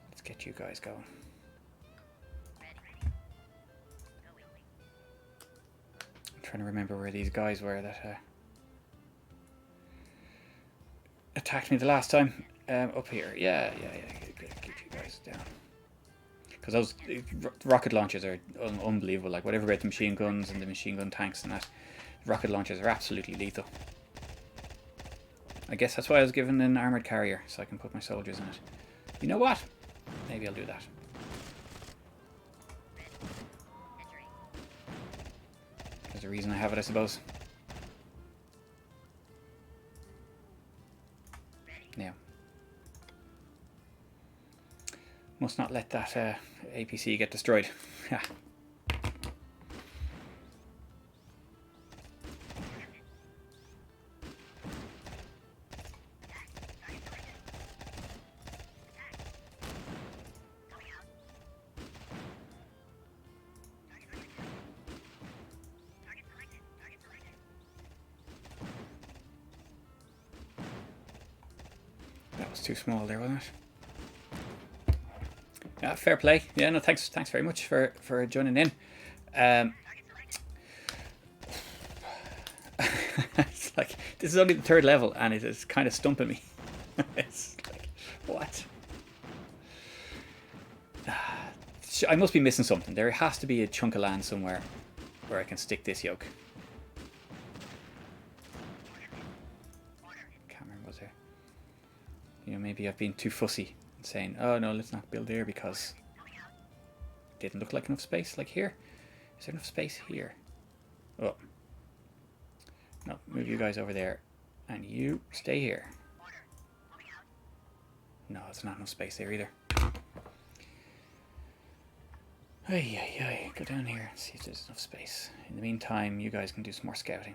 [SPEAKER 1] Let's get you guys going. Trying to remember where these guys were that attacked me the last time. Up here, yeah. Get you guys down. Because those rocket launchers are unbelievable. Like, whatever about the machine guns and the machine gun tanks and that, rocket launchers are absolutely lethal. I guess that's why I was given an armored carrier, so I can put my soldiers in it. You know what? Maybe I'll do that. There's a reason I have it, I suppose. Now, must not let that APC get destroyed. Yeah. Too small there, wasn't it? Yeah, fair play. Yeah, no, thanks very much for joining in. It's like, this is only the third level, and it is kind of stumping me. It's like, what? I must be missing something. There has to be a chunk of land somewhere where I can stick this yoke. Can't remember what's there. You know, maybe I've been too fussy and saying, oh no, let's not build there because it didn't look like enough space. Like here. Is there enough space here? Oh. No, move you guys over there. And you stay here. No, there's not enough space there either. Ay, ay, ay. Go down here and see if there's enough space. In the meantime, you guys can do some more scouting.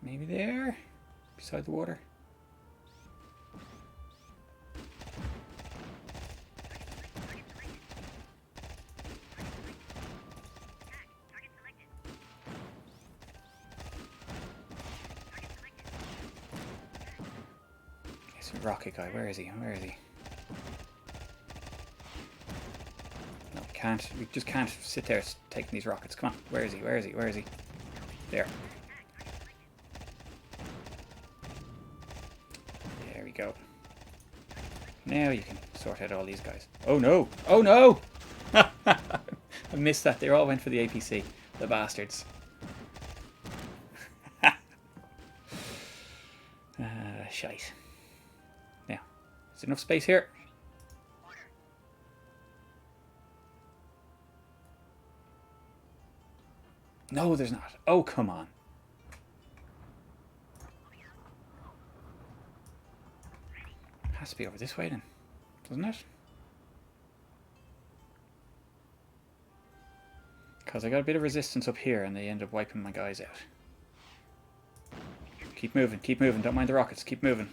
[SPEAKER 1] Maybe there? Beside the water? Okay, so rocket guy, where is he? Where is he? No, we can't. We just can't sit there taking these rockets. Come on, where is he? Where is he? Where is he? There. There we go. Now you can sort out all these guys. Oh no! Oh no! I missed that. They all went for the APC. The bastards. Shite. Now, is there enough space here? No, there's not. Oh, come on. Has to be over this way then, doesn't it? Because I got a bit of resistance up here and they end up wiping my guys out. Keep moving, don't mind the rockets, keep moving.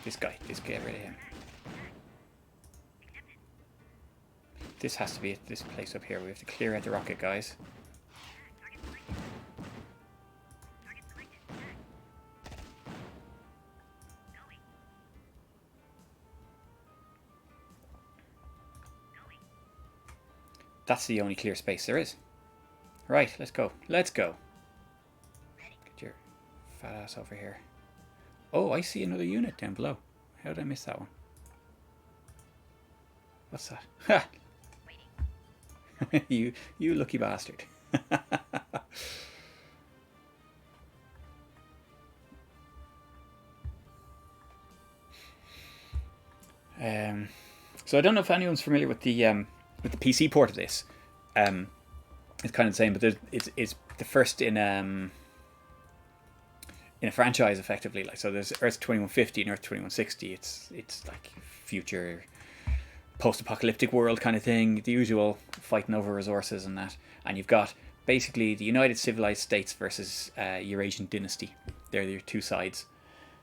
[SPEAKER 1] This guy, just get rid of him. This has to be it, this place up here. We have to clear out the rocket guys. That's the only clear space there is. Right, let's go. Let's go. Get your fat ass over here. Oh, I see another unit down below. How did I miss that one? What's that? Ha! you lucky bastard. So I don't know if anyone's familiar with the PC port of this. It's kind of the same, but it's the first in a franchise, effectively. Like, so there's Earth 2150 and Earth 2160. It's like future post-apocalyptic world kind of thing. The usual fighting over resources and that. And you've got basically the United Civilized States versus Eurasian Dynasty. They're your two sides.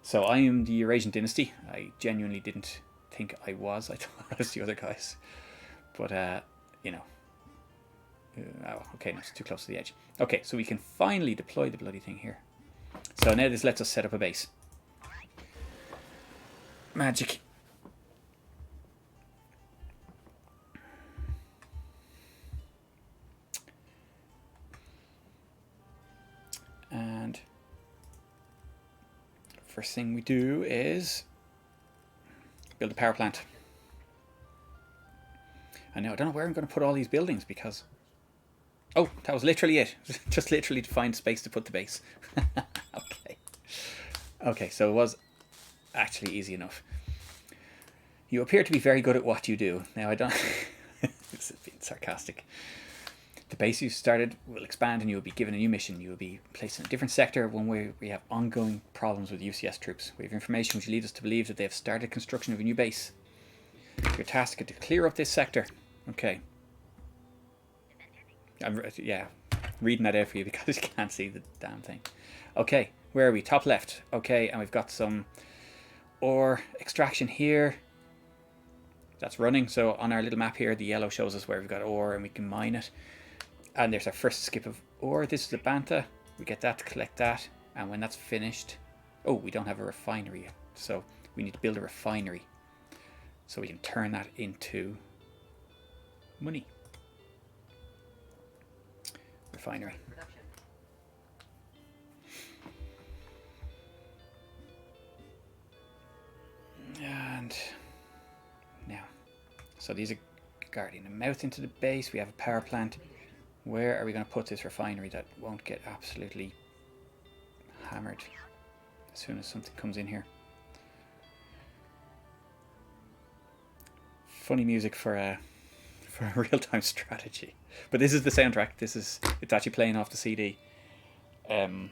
[SPEAKER 1] So I am the Eurasian Dynasty. I genuinely didn't think I was. I thought I was the other guys. But, you know. Oh, okay, no, it's too close to the edge. Okay, so we can finally deploy the bloody thing here. So now this lets us set up a base. Magic. And first thing we do is build a power plant. And now I don't know where I'm going to put all these buildings because... Oh, that was literally it. Just literally to find space to put the base. Okay. Okay, so it was actually easy enough. You appear to be very good at what you do. Now I don't... This is being sarcastic. The base you started will expand and you will be given a new mission. You will be placed in a different sector, one where we have ongoing problems with UCS troops. We have information which leads us to believe that they have started construction of a new base. Your task is to clear up this sector. Okay. I'm reading that out for you because you can't see the damn thing. Okay, where are we? Top left. Okay, and we've got some ore extraction here. That's running. So on our little map here, the yellow shows us where we've got ore and we can mine it. And there's our first skip of ore. This is the Banta. We get that to collect that. And when that's finished... Oh, we don't have a refinery yet. So we need to build a refinery. So we can turn that into money. Refinery. So these are guarding the mouth into the base. We have a power plant. Where are we going to put this refinery that won't get absolutely hammered as soon as something comes in here? Funny music for a real-time strategy. But this is the soundtrack. It's actually playing off the CD. Okay,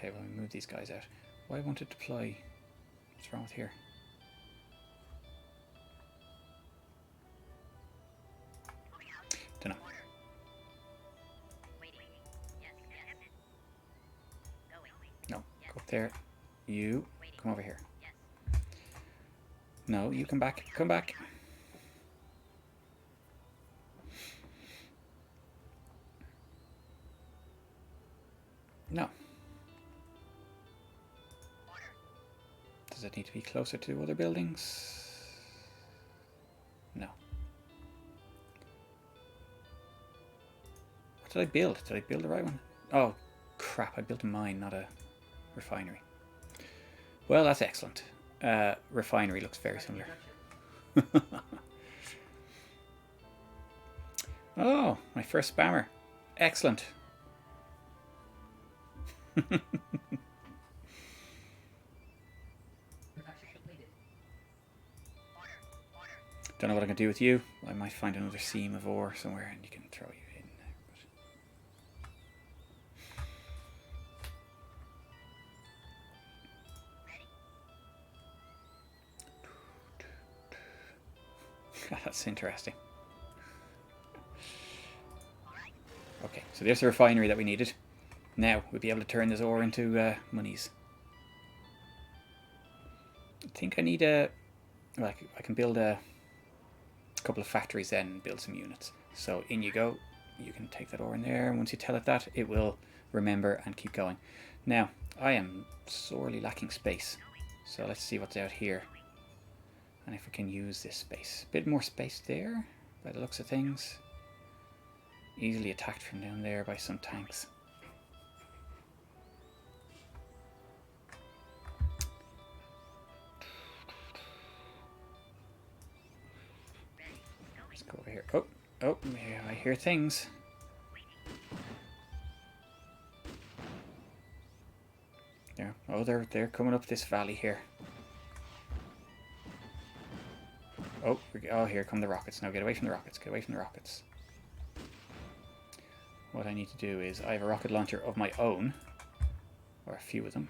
[SPEAKER 1] well, we move these guys out. Why won't it deploy? What's wrong with here? Don't know. No, go up there. You come over here. No, you come back. Come back. No. Does it need to be closer to other buildings? No. What did I build? Did I build the right one? Oh, crap. I built a mine, not a refinery. Well, that's excellent. Refinery looks very similar. Oh, my first spammer. Excellent. Don't know what I can do with you. I might find another seam of ore somewhere and you can throw you in there. That's interesting. Okay, so there's the refinery that we needed. Now we'll be able to turn this ore into monies. I think I need a... Like, I can build a couple of factories then and build some units. So in you go. You can take that ore in there, and once you tell it that, it will remember and keep going. Now, I am sorely lacking space. So let's see what's out here. And if we can use this space. A bit more space there, by the looks of things. Easily attacked from down there by some tanks. Let's go over here. Oh, yeah, I hear things. Yeah. Oh, they're coming up this valley here. Oh, here come the rockets. Now get away from the rockets. Get away from the rockets. What I need to do is, I have a rocket launcher of my own, or a few of them.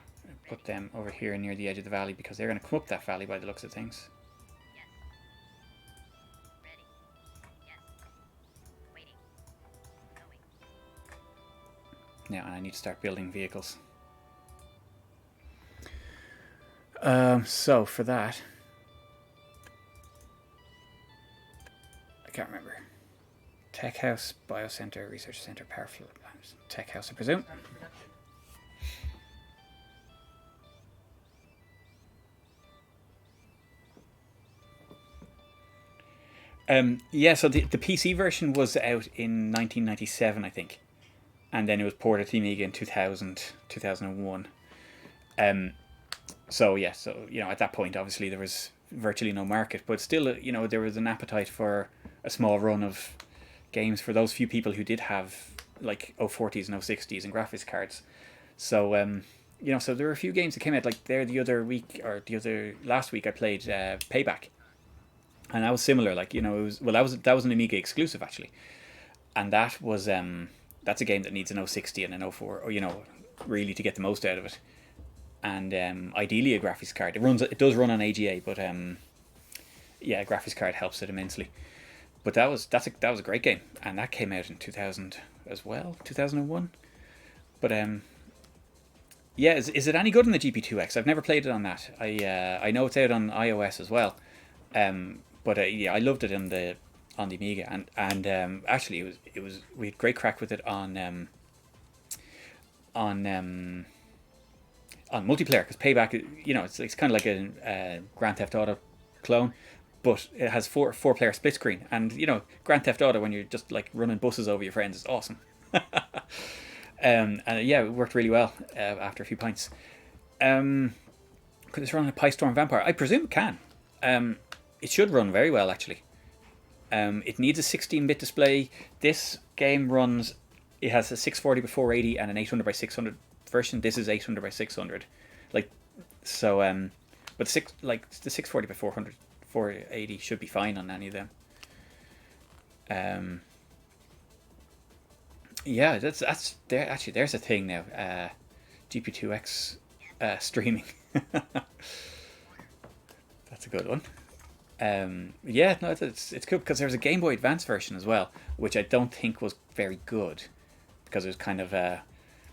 [SPEAKER 1] Put them over here near the edge of the valley because they're going to come up that valley by the looks of things. Now, I need to start building vehicles. So for that, I can't remember. Tech House, Biocenter, Research Center, Power Flow Plants. Tech House, I presume. Yeah, so the PC version was out in 1997, I think. And then it was ported to the Amiga in 2000, 2001. So, yeah, so, you know, at that point, obviously, there was virtually no market. But still, you know, there was an appetite for a small run of games for those few people who did have, like, 040s and 060s and graphics cards. So, you know, so there were a few games that came out, like, there the other week, or last week I played Payback. And that was similar, like, you know, it was, well, that was an Amiga exclusive, actually. And that was, that's a game that needs an 060 and an 04, or, you know, really to get the most out of it. And ideally a graphics card. It does run on AGA, but yeah, a graphics card helps it immensely. But that was a great game, and that came out in 2000 as well, 2001. But yeah, is it any good on the GP2X? I've never played it on that. I know it's out on iOS as well. But yeah, I loved it on the Amiga, and actually we had great crack with it on multiplayer, because Payback, you know, it's kind of like a Grand Theft Auto clone, but it has four player split screen, and you know, Grand Theft Auto when you're just like running buses over your friends is awesome. And yeah, it worked really well after a few pints. But Could this run on a PyStorm Vampire? I presume it can. It should run very well, actually. It needs a 16-bit display. This game runs... It has a 640 by 480 and an 800 by 600 version. This is 800 by 600. Like, so... but the 640 by 480 should be fine on any of them. Yeah, that's there. Actually, there's a thing now. GP2X streaming. That's a good one. Yeah, no, it's cool because there's a Game Boy Advance version as well, which I don't think was very good because it was kind of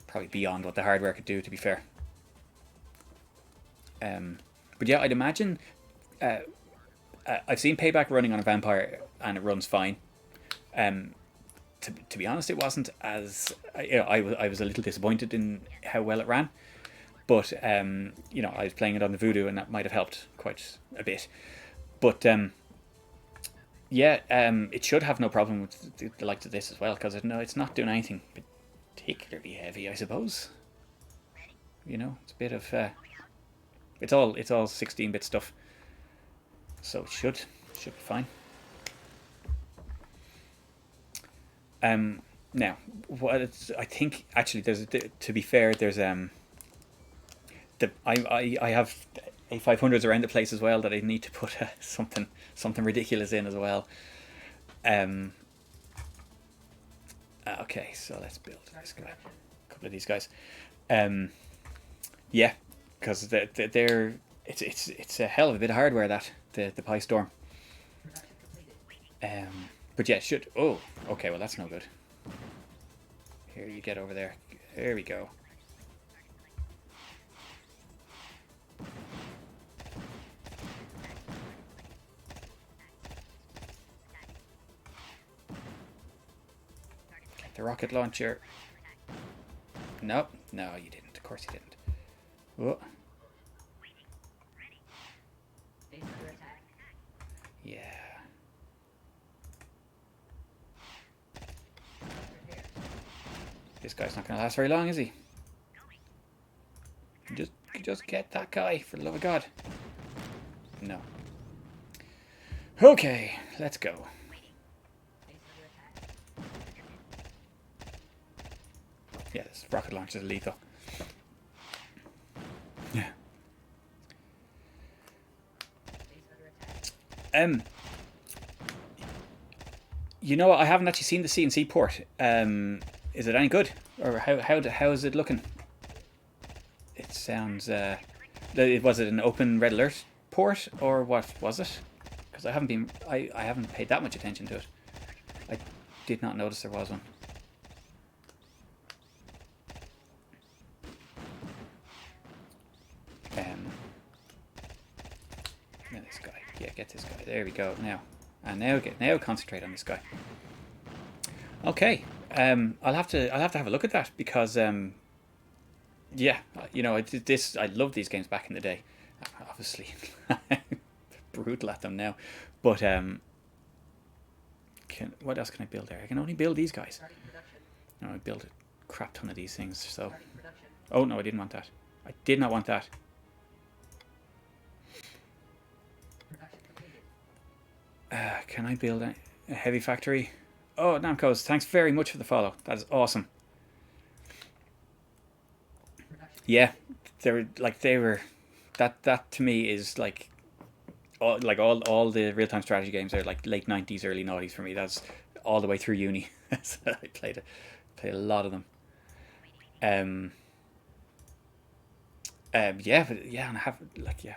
[SPEAKER 1] probably beyond what the hardware could do, to be fair. But yeah, I'd imagine I've seen Payback running on a Vampire and it runs fine. To be honest, it wasn't as I was a little disappointed in how well it ran, but I was playing it on the Voodoo and that might have helped quite a bit. But yeah, it should have no problem with the likes of this as well because it's not doing anything particularly heavy, I suppose. It's a bit of it's all 16-bit stuff, so it should be fine. Now, I think actually to be fair, there's I have A500s around the place as well that I need to put something ridiculous in as well. Okay, so let's build this guy, a couple of these guys. Yeah, because it's a hell of a bit of hardware, that the PyStorm. But yeah, it should. Oh, okay. Well, that's no good. Here, you get over there. There we go. Get the rocket launcher. No, you didn't. Of course you didn't. Oh. Yeah. This guy's not going to last very long, is he? Just get that guy, for the love of God. No. Okay, let's go. Yeah, this rocket launcher is lethal. Yeah. I haven't actually seen the CNC port. Is it any good, or how is it looking? It sounds. Was it an open red alert port, or what was it? Because I haven't paid that much attention to it. I did not notice there was one. Now this guy. Yeah, get this guy. There we go. Now, and now concentrate on this guy. Okay. I'll have to have a look at that because yeah, I loved these games back in the day. Obviously, brutal at them now, but what else can I build there? I can only build these guys. No, I built a crap ton of these things. So, oh no, I didn't want that. I did not want that. Can I build a heavy factory? Oh, Namco's, thanks very much for the follow. That is awesome. Yeah, they were that to me is like all the real-time strategy games are like late 90s, early 90s for me. That's all the way through uni. So I played a lot of them. Yeah, but yeah, and I have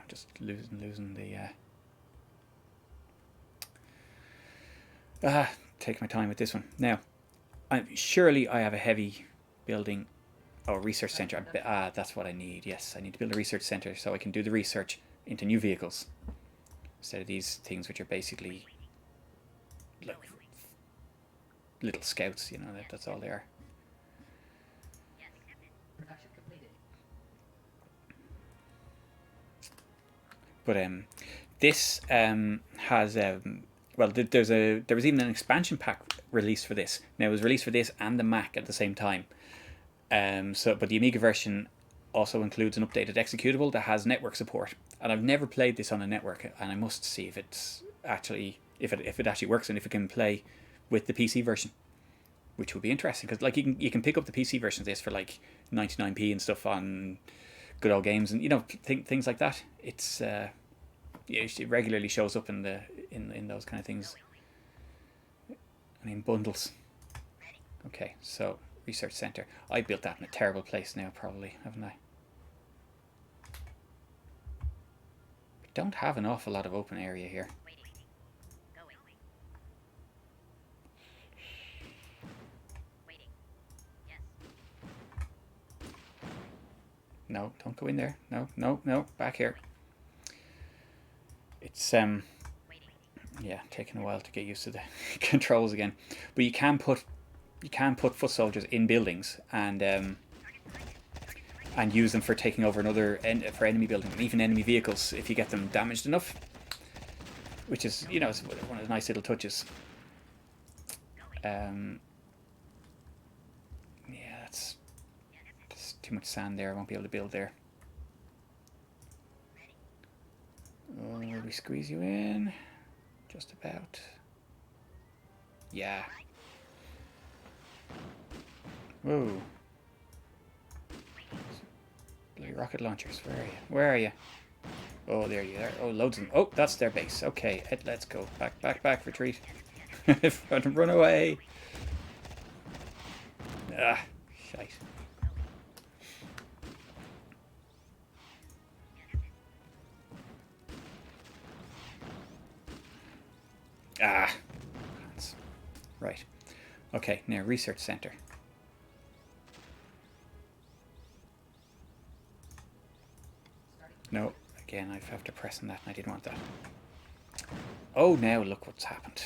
[SPEAKER 1] just losing the take my time with this one. Now, surely I have a heavy building or research center. That's what I need. Yes, I need to build a research center so I can do the research into new vehicles instead of these things which are basically like little scouts. That's all they are. But this has well, there was even an expansion pack released for this. Now it was released for this and the Mac at the same time. But the Amiga version also includes an updated executable that has network support. And I've never played this on a network, and I must see if it's actually if it actually works and if it can play with the PC version, which would be interesting because like you can pick up the PC version of this for like 99p and stuff on good old games and things like that. It's it regularly shows up in those kind of things and in bundles. Okay, so research center. I built that in a terrible place now, probably, haven't I? Don't have an awful lot of open area here. No, don't go in there. No, no, no, back here. It's yeah, taking a while to get used to the controls again. But you can put foot soldiers in buildings and use them for taking over for enemy buildings and even enemy vehicles if you get them damaged enough, which is it's one of the nice little touches. Yeah, that's too much sand there. I won't be able to build there. Oh, will we squeeze you in? Just about. Yeah. Whoa. Bloody rocket launchers. Where are you? Where are you? Oh, there you are. Oh, loads of them. Oh, that's their base. Okay, let's go. Back, back, back. Retreat. Run away. Ah, shite. Ah. Right. Okay, now research center. No, again, I have to press on that and I didn't want that. Oh, now look what's happened.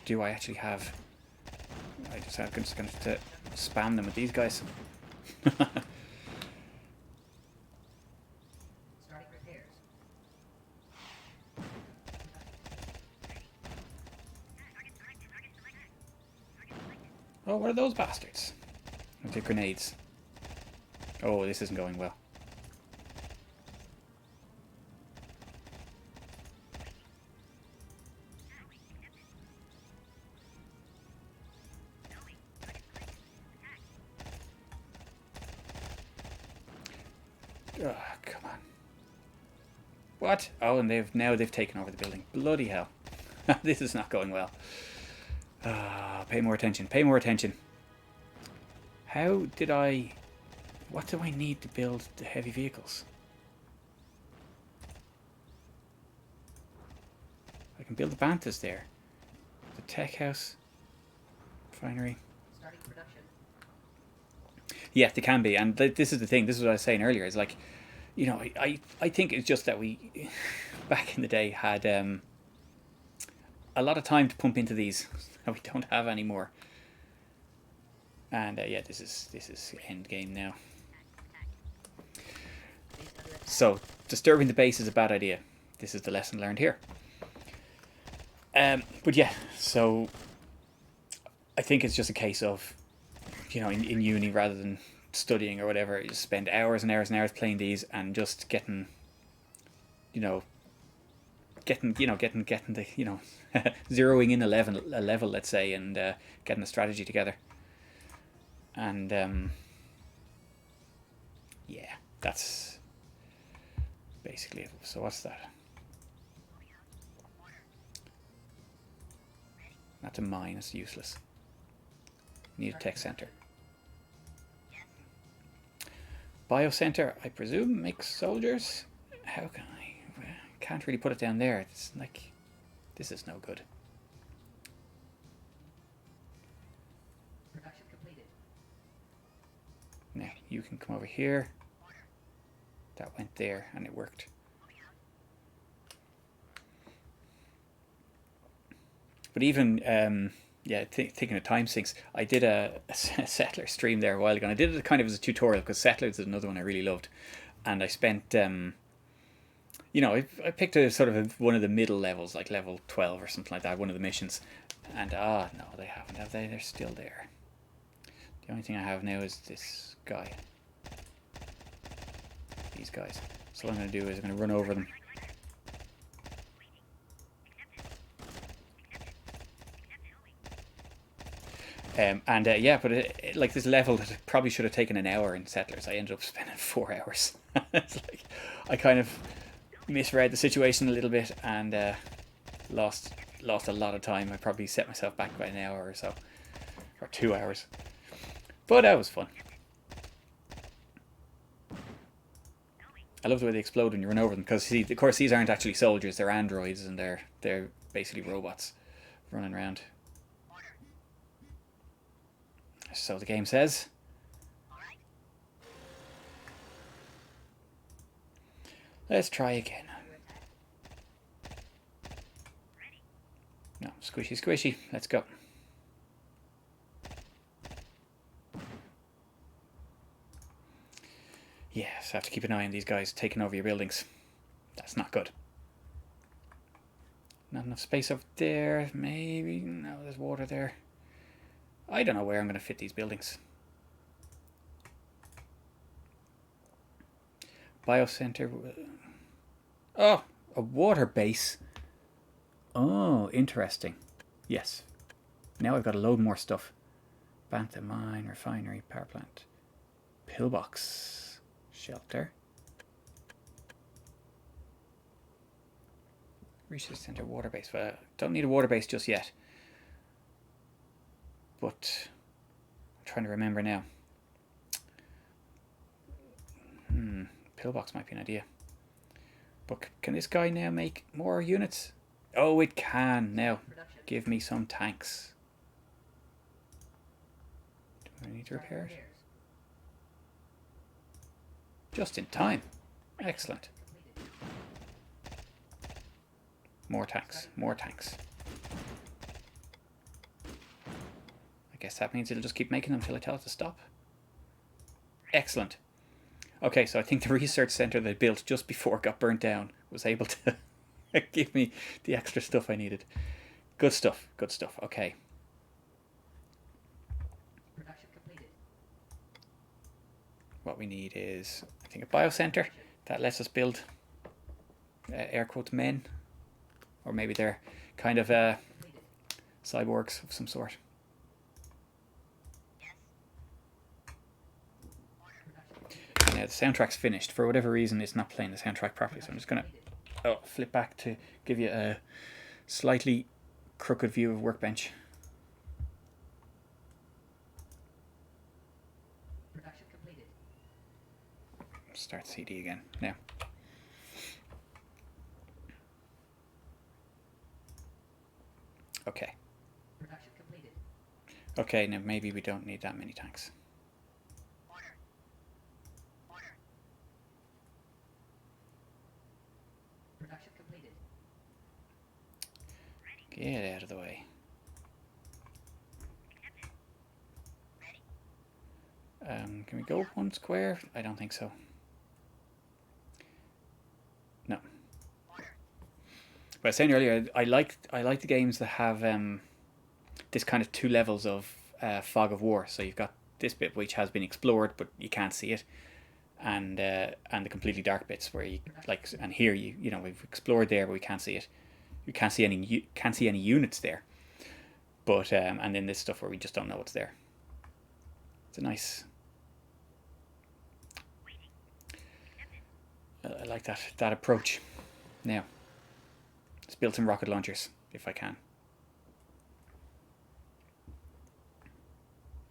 [SPEAKER 1] Do I actually have... I'm just going to spam them with these guys. Oh, what are those bastards? With their grenades. Oh, this isn't going well. Oh, come on. What? Oh, and they've taken over the building. Bloody hell. This is not going well. Pay more attention. Pay more attention. How did I... What do I need to build the heavy vehicles? I can build the Bantas there. The tech house. Refinery.
[SPEAKER 2] Starting production.
[SPEAKER 1] Yeah, they can be. And this is the thing. This is what I was saying earlier. Is like, I think it's just that we, back in the day, had a lot of time to pump into these that we don't have anymore. And yeah, this is end game now. So disturbing the base is a bad idea. This is the lesson learned here. But yeah, so I think it's just a case of, in uni rather than studying or whatever, you just spend hours and hours and hours playing these and just getting the zeroing in a level, let's say, and getting the strategy together. And yeah, that's basically it. So what's that? That's a mine. It's useless. Need a tech center. Biocenter, I presume, makes soldiers. How can I? Can't really put it down there. It's like, this is no good.
[SPEAKER 2] Production completed.
[SPEAKER 1] Now you can come over here. That went there and it worked. But even yeah, thinking of time sinks, I did a Settler stream there a while ago. And I did it kind of as a tutorial because Settlers is another one I really loved, and I spent I picked a sort of one of the middle levels, like level 12 or something like that, one of the missions, and no, they haven't, have they? They're still there. The only thing I have now is this guy. These guys. So what I'm going to do is I'm going to run over them. Yeah, but like this level that probably should have taken an hour in Settlers, I ended up spending 4 hours. It's like I kind of misread the situation a little bit and lost a lot of time. I probably set myself back by an hour or so, or 2 hours. But that was fun. I love the way they explode when you run over them, because of course these aren't actually soldiers; they're androids, and they're basically robots running around. So the game says. Let's try again. No, squishy, squishy. Let's go. Yes, I have to keep an eye on these guys taking over your buildings. That's not good. Not enough space up there. Maybe. No, there's water there. I don't know where I'm going to fit these buildings. Biocenter. Oh, a water base. Oh, interesting. Yes. Now I've got a load more stuff. Bantha mine, refinery, power plant. Pillbox. Shelter. Research center, water base. Well, don't need a water base just yet. But I'm trying to remember now. Pillbox might be an idea. But can this guy now make more units? Oh, it can now. Give me some tanks. Do I need to repair it? Just in time. Excellent. More tanks. More tanks. I guess that means it'll just keep making them until I tell it to stop. Excellent. Okay, so I think the research center that I built just before it got burnt down was able to give me the extra stuff I needed. Good stuff. Good stuff. Okay.
[SPEAKER 2] Production completed.
[SPEAKER 1] What we need is, I think, a biocenter that lets us build air quotes men, or maybe they're kind of cyborgs of some sort. Now the soundtrack's finished. For whatever reason, it's not playing the soundtrack properly, so I'm just gonna flip back to give you a slightly crooked view of Workbench.
[SPEAKER 2] Production completed.
[SPEAKER 1] Start CD again now. Okay.
[SPEAKER 2] Production completed.
[SPEAKER 1] Okay, now maybe we don't need that many tanks.
[SPEAKER 2] Production completed.
[SPEAKER 1] Get out of the way. Can we go one square? I don't think so. No. But I was saying earlier, I like the games that have this kind of 2 levels of fog of war. So you've got this bit which has been explored, but you can't see it, and the completely dark bits where you like. And here you know we've explored there, but we can't see it. You can't see any units there. But and then this stuff where we just don't know what's there. It's a nice. I like that approach. Now, let's build some rocket launchers if I can.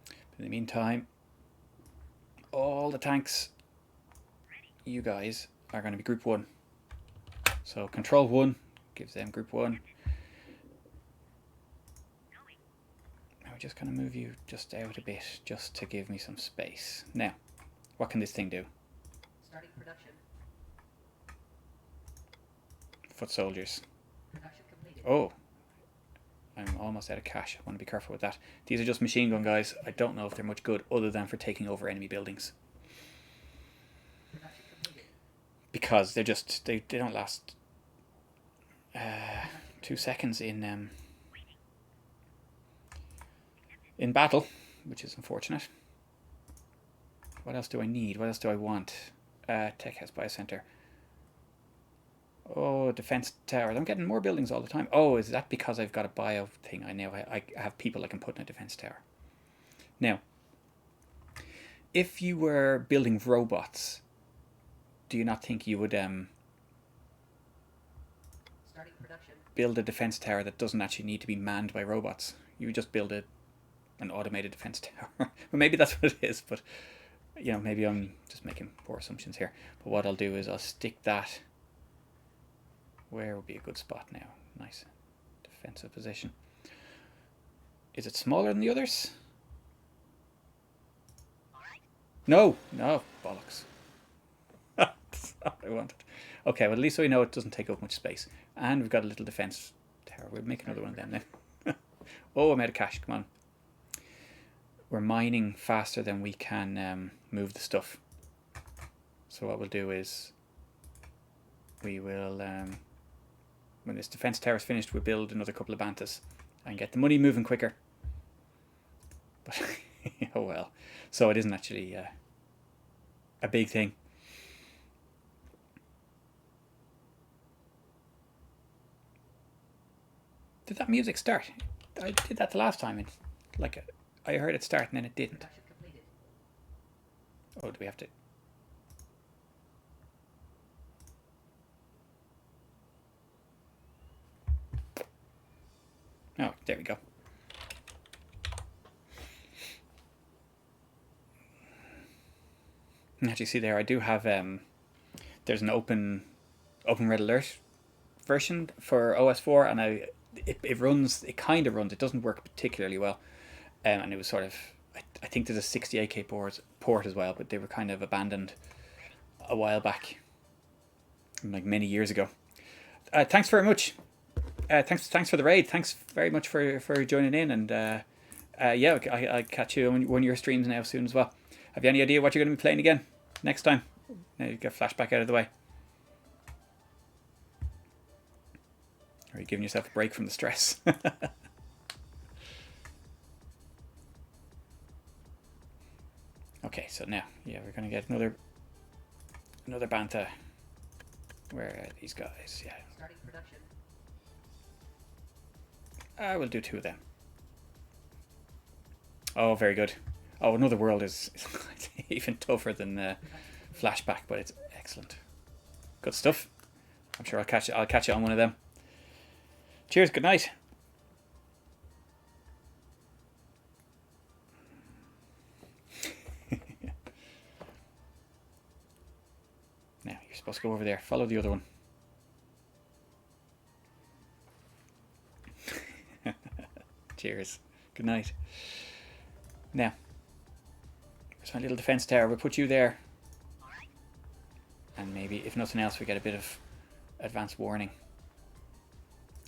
[SPEAKER 1] But in the meantime, all the tanks, you guys, are going to be group 1. So control 1 gives them group 1. Now we're just going to move you just out a bit, just to give me some space. Now, what can this thing do?
[SPEAKER 2] Starting production.
[SPEAKER 1] Foot soldiers.
[SPEAKER 2] Production completed.
[SPEAKER 1] Oh, I'm almost out of cash. I want to be careful with that. These are just machine gun guys. I don't know if they're much good other than for taking over enemy buildings.
[SPEAKER 2] Production completed.
[SPEAKER 1] Because they're just they don't last 2 seconds in battle, which is unfortunate. What else do I need? What else do I want? Tech House Biocenter. Oh, defense tower. I'm getting more buildings all the time. Oh, is that because I've got a bio thing? I have people I can put in a defense tower. Now, if you were building robots, do you not think you would
[SPEAKER 2] Starting production.
[SPEAKER 1] build a defense tower that doesn't actually need to be manned by robots? You would just build an automated defense tower. Well, maybe that's what it is, but you know, maybe I'm just making poor assumptions here. But what I'll do is I'll stick that. Where would be a good spot now? Nice defensive position. Is it smaller than the others? No, no, bollocks. That's not what I wanted. Okay, well at least we know it doesn't take up much space. And we've got a little defense tower. We'll make another one of them then. Oh, I'm out of cash, come on. We're mining faster than we can move the stuff. So what we'll do is we will, when this defense tower is finished, we'll build another couple of Bantas and get the money moving quicker. But oh well. So it isn't actually a big thing. Did that music start? I did that the last time. It's like I heard it start and then it didn't.
[SPEAKER 2] Production completed.
[SPEAKER 1] Oh, do we have to? Oh, there we go. And as you see there, I do have there's an open red alert version for OS4, and it runs. It kind of runs. It doesn't work particularly well, and it was sort of. I think there's a 68K port as well, but they were kind of abandoned a while back, like many years ago. Thanks very much. Thanks for the raid. Thanks very much for joining in, and yeah, I'll catch you on one of your streams now soon as well. Have you any idea what you're going to be playing again next time? Now you get flashback out of the way. Or are you giving yourself a break from the stress? Okay, so now, yeah, we're going to get another Bantha. Where are these guys? Yeah.
[SPEAKER 2] Starting production.
[SPEAKER 1] I will do two of them. Oh, very good. Oh, Another World is even tougher than Flashback, but it's excellent. Good stuff. I'm sure I'll catch you on one of them. Cheers. Good night. Now you're supposed to go over there. Follow the other one. Cheers. Good night. Now, there's my little defense tower. We'll put you there. And maybe, if nothing else, we get a bit of advance warning.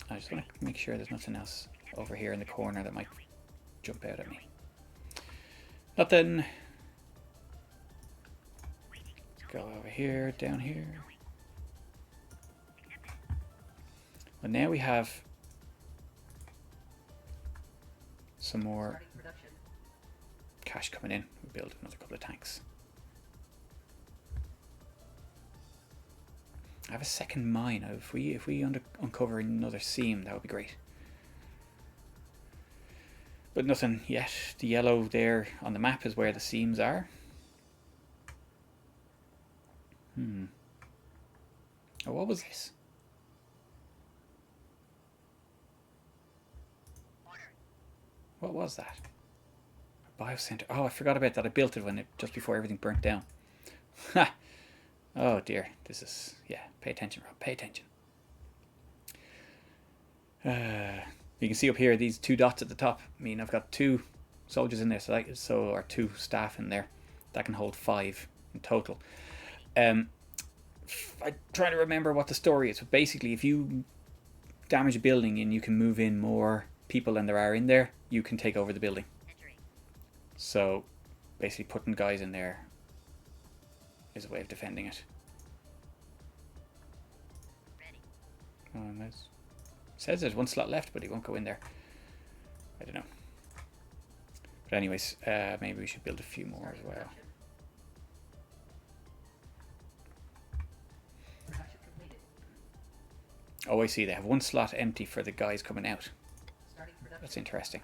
[SPEAKER 1] I just want to make sure there's nothing else over here in the corner that might jump out at me. Nothing. Go over here, down here. Well, now we have some more cash coming in. We'll build another couple of tanks. I have a second mine. If we uncover another seam, that would be great. But nothing yet. The yellow there on the map is where the seams are. Oh, what was this? What was that? A biocenter. Oh, I forgot about that. I built it just before everything burnt down. Ha! Oh dear. This is, yeah, pay attention, Rob. Pay attention. You can see up here these two dots at the top. I mean, I've got 2 soldiers in there, or 2 staff in there. That can hold 5 in total. I'm trying to remember what the story is. But basically, if you damage a building and you can move in more people than there are in there, you can take over the building. So, basically putting guys in there is a way of defending it. Oh, nice. It says there's 1 slot left, but he won't go in there. I don't know. But anyways, maybe we should build a few more as well.
[SPEAKER 2] Production completed.
[SPEAKER 1] Oh, I see. They have one slot empty for the guys coming out.
[SPEAKER 2] Starting production.
[SPEAKER 1] That's interesting.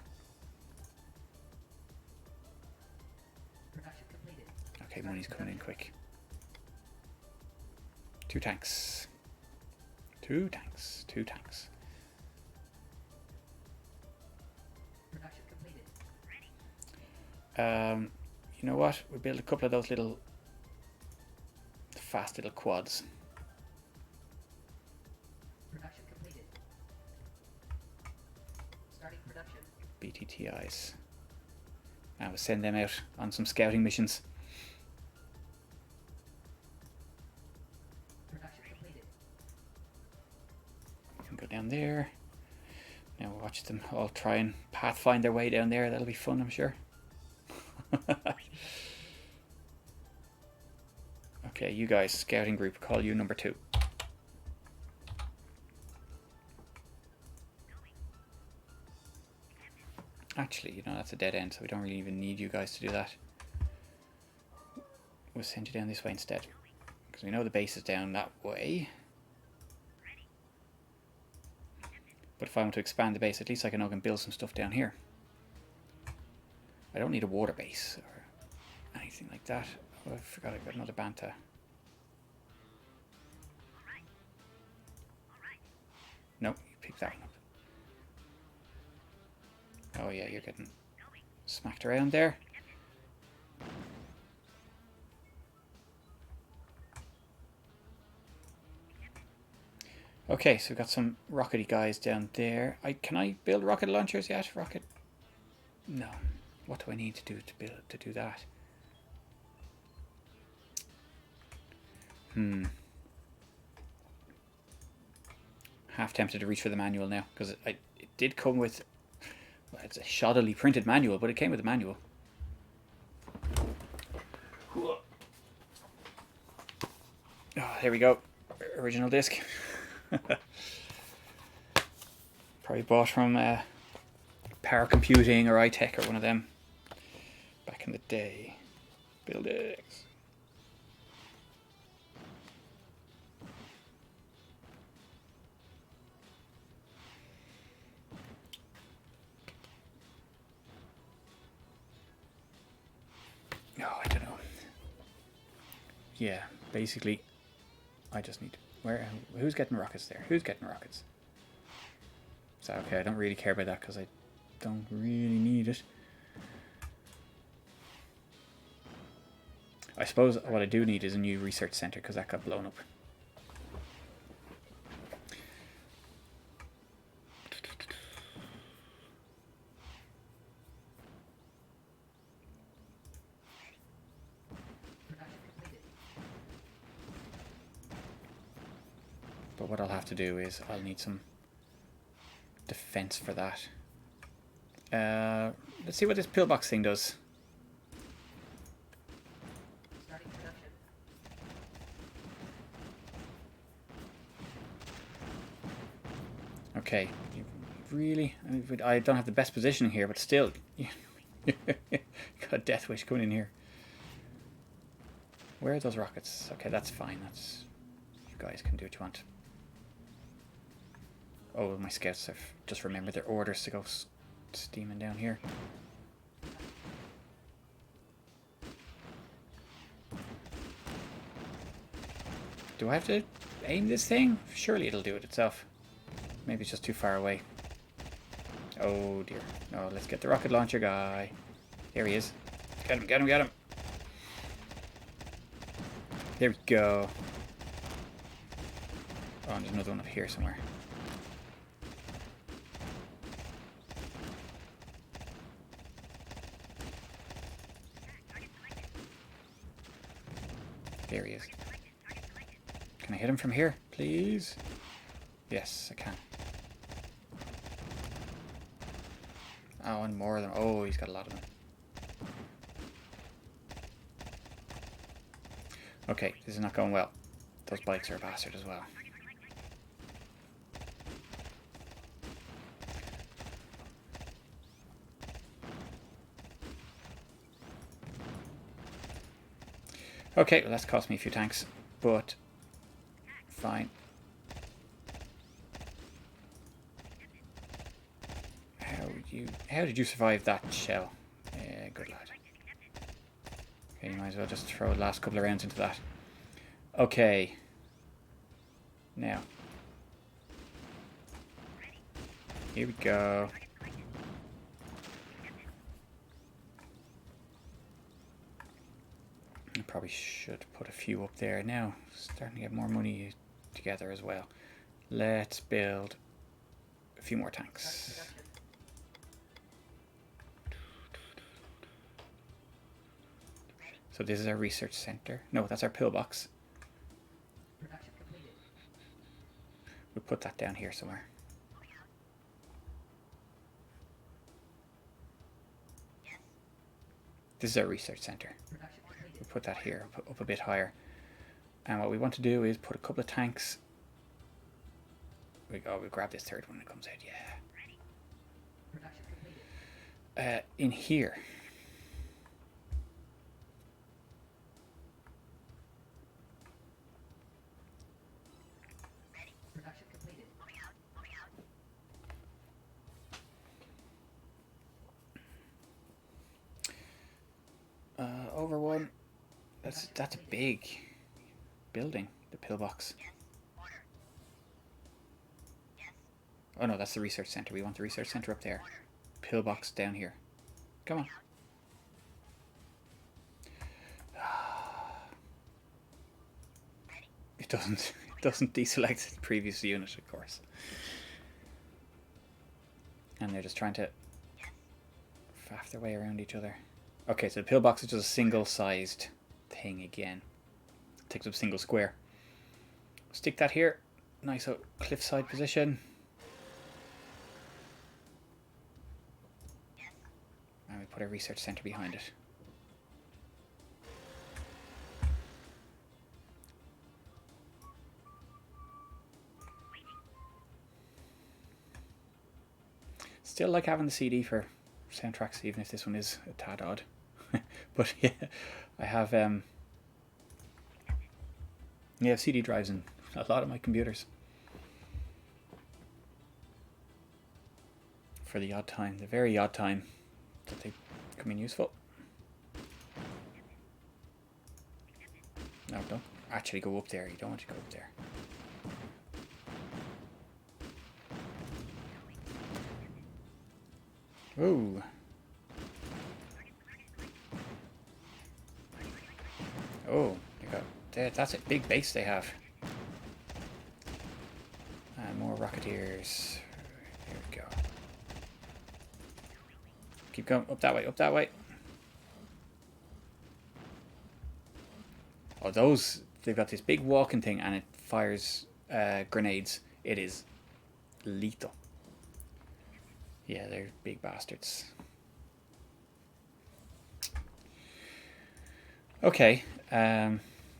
[SPEAKER 2] Production completed.
[SPEAKER 1] Okay, money's coming in quick. 2 tanks. 2 tanks. 2 tanks.
[SPEAKER 2] Production completed.
[SPEAKER 1] You know what? We build a couple of those little fast little quads.
[SPEAKER 2] Production completed. Starting production.
[SPEAKER 1] BTTIs. And we'll send them out on some scouting missions.
[SPEAKER 2] Production completed.
[SPEAKER 1] We can go down there. Now we'll watch them all try and pathfind their way down there. That'll be fun, I'm sure. Okay, you guys, scouting group, call you number 2. Actually, you know, that's a dead end, so we don't really even need you guys to do that. We'll send you down this way instead, because we know the base is down that way. But if I want to expand the base, at least I can build some stuff down here. I don't need a water base or anything like that. Oh, I forgot I've got another Banta. Nope, you picked that one up. Oh yeah, you're getting smacked around there. Okay, so we've got some rockety guys down there. Can I build rocket launchers yet? Rocket? No. What do I need to do to do that? Half tempted to reach for the manual now, because it did come with, well, it's a shoddily printed manual, but it came with a manual. Oh, there we go. Original disc. Probably bought from Power Computing or iTech or one of them back in the day. Buildings. No, I don't know. Yeah, basically, I just need to, who's getting rockets there? Who's getting rockets? So okay, I don't really care about that because I don't really need it. I suppose what I do need is a new research center because that got blown up. But what I'll have to do is I'll need some defense for that. Let's see what this pillbox thing does.
[SPEAKER 2] Starting production.
[SPEAKER 1] Okay, really? I don't have the best position here, but still, got a death wish coming in here. Where are those rockets? Okay, that's fine. That's, you guys can do what you want. Oh, my scouts have just remembered their orders to go steaming down here. Do I have to aim this thing? Surely it'll do it itself. Maybe it's just too far away. Oh dear. No, let's get the rocket launcher guy. There he is. Get him, get him, get him. There we go. Oh, and there's another one up here somewhere. There he is. Can I hit him from here, please? Yes, I can. Oh, and more of them. Oh, he's got a lot of them. Okay, this is not going well. Those bikes are a bastard as well. Okay, well that's cost me a few tanks, but fine. How did you survive that shell? Yeah, good lad. Okay, you might as well just throw the last couple of rounds into that. Okay. Now. Here we go. I probably should put a few up there now. Starting to get more money together as well. Let's build a few more tanks. So this is our research center. No, that's our pillbox.
[SPEAKER 2] Production completed.
[SPEAKER 1] We'll put that down here somewhere. This is our research center.
[SPEAKER 2] Production completed.
[SPEAKER 1] We'll put that here, up a bit higher. And what we want to do is put a couple of tanks. We'll grab this third one when it comes out. Yeah.
[SPEAKER 2] Production completed.
[SPEAKER 1] In here.
[SPEAKER 2] Production completed.
[SPEAKER 1] Over one. That's a big building, the pillbox. Oh no, that's the research center. We want the research center up there. Pillbox down here. Come on. It doesn't deselect the previous unit, of course. And they're just trying to faff their way around each other. Okay, so the pillbox is just a single-sized thing again. Takes up a single square. Stick that here. Nice cliffside position. And we put a research center behind it. Still like having the CD for soundtracks, even if this one is a tad odd. But yeah, I have CD drives in a lot of my computers. For the odd time, the very odd time that they come in useful. No, don't actually go up there. You don't want to go up there. Ooh. Oh, that's a big base they have. And more rocketeers. Here we go. Keep going up that way, up that way. Oh, they've got this big walking thing and it fires grenades. It is lethal. Yeah, they're big bastards. Okay, well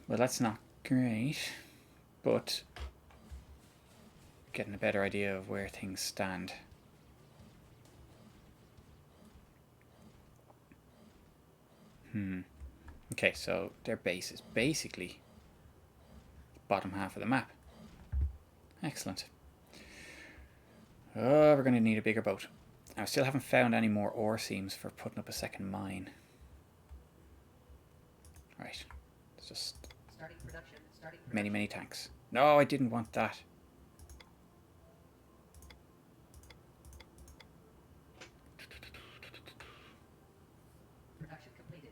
[SPEAKER 1] that's not great, but getting a better idea of where things stand. Okay, so their base is basically the bottom half of the map. Excellent. Oh, we're going to need a bigger boat. I still haven't found any more ore seams for putting up a second mine. Right. It's just
[SPEAKER 2] Starting production.
[SPEAKER 1] many tanks. No, I didn't want that.
[SPEAKER 2] Production completed.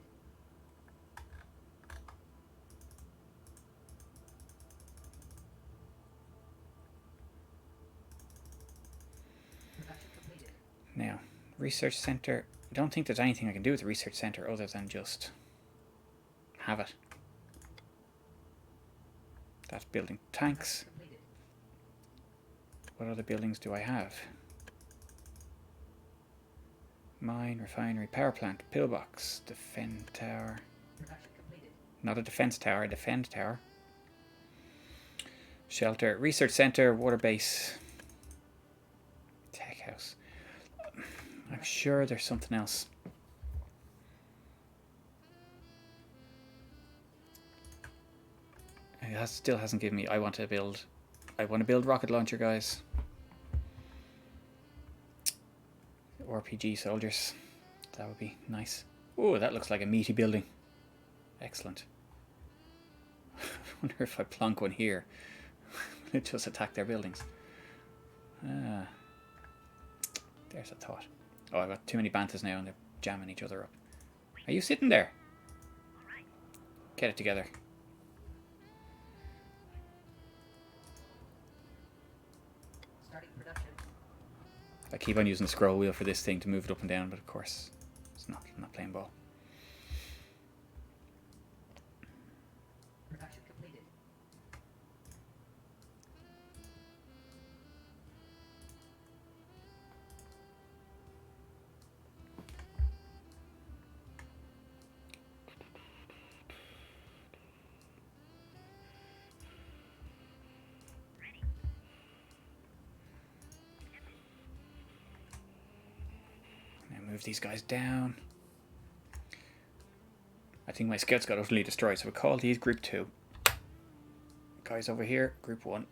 [SPEAKER 2] Production completed.
[SPEAKER 1] Now, research center. I don't think there's anything I can do with the research center other than just have it. That's building tanks.
[SPEAKER 2] Completed.
[SPEAKER 1] What other buildings do I have? Mine, refinery, power plant, pillbox, defend tower.
[SPEAKER 2] Production completed.
[SPEAKER 1] Not a defense tower, a defend tower. Shelter, research center, water base, tech house. I'm sure there's something else. It still hasn't given me... I want to build rocket launcher, guys. RPG soldiers. That would be nice. Oh, that looks like a meaty building. Excellent. I wonder if I plonk one here, will it just attack their buildings? Ah, there's a thought. Oh, I've got too many bantas now and they're jamming each other up. Are you sitting there? Get it together.
[SPEAKER 2] Starting production.
[SPEAKER 1] I keep on using the scroll wheel for this thing to move it up and down, but of course it's not playing ball.
[SPEAKER 2] Production completed.
[SPEAKER 1] Now move these guys down. I think my scouts got utterly destroyed, so we call these Group 2. Guys over here, Group 1.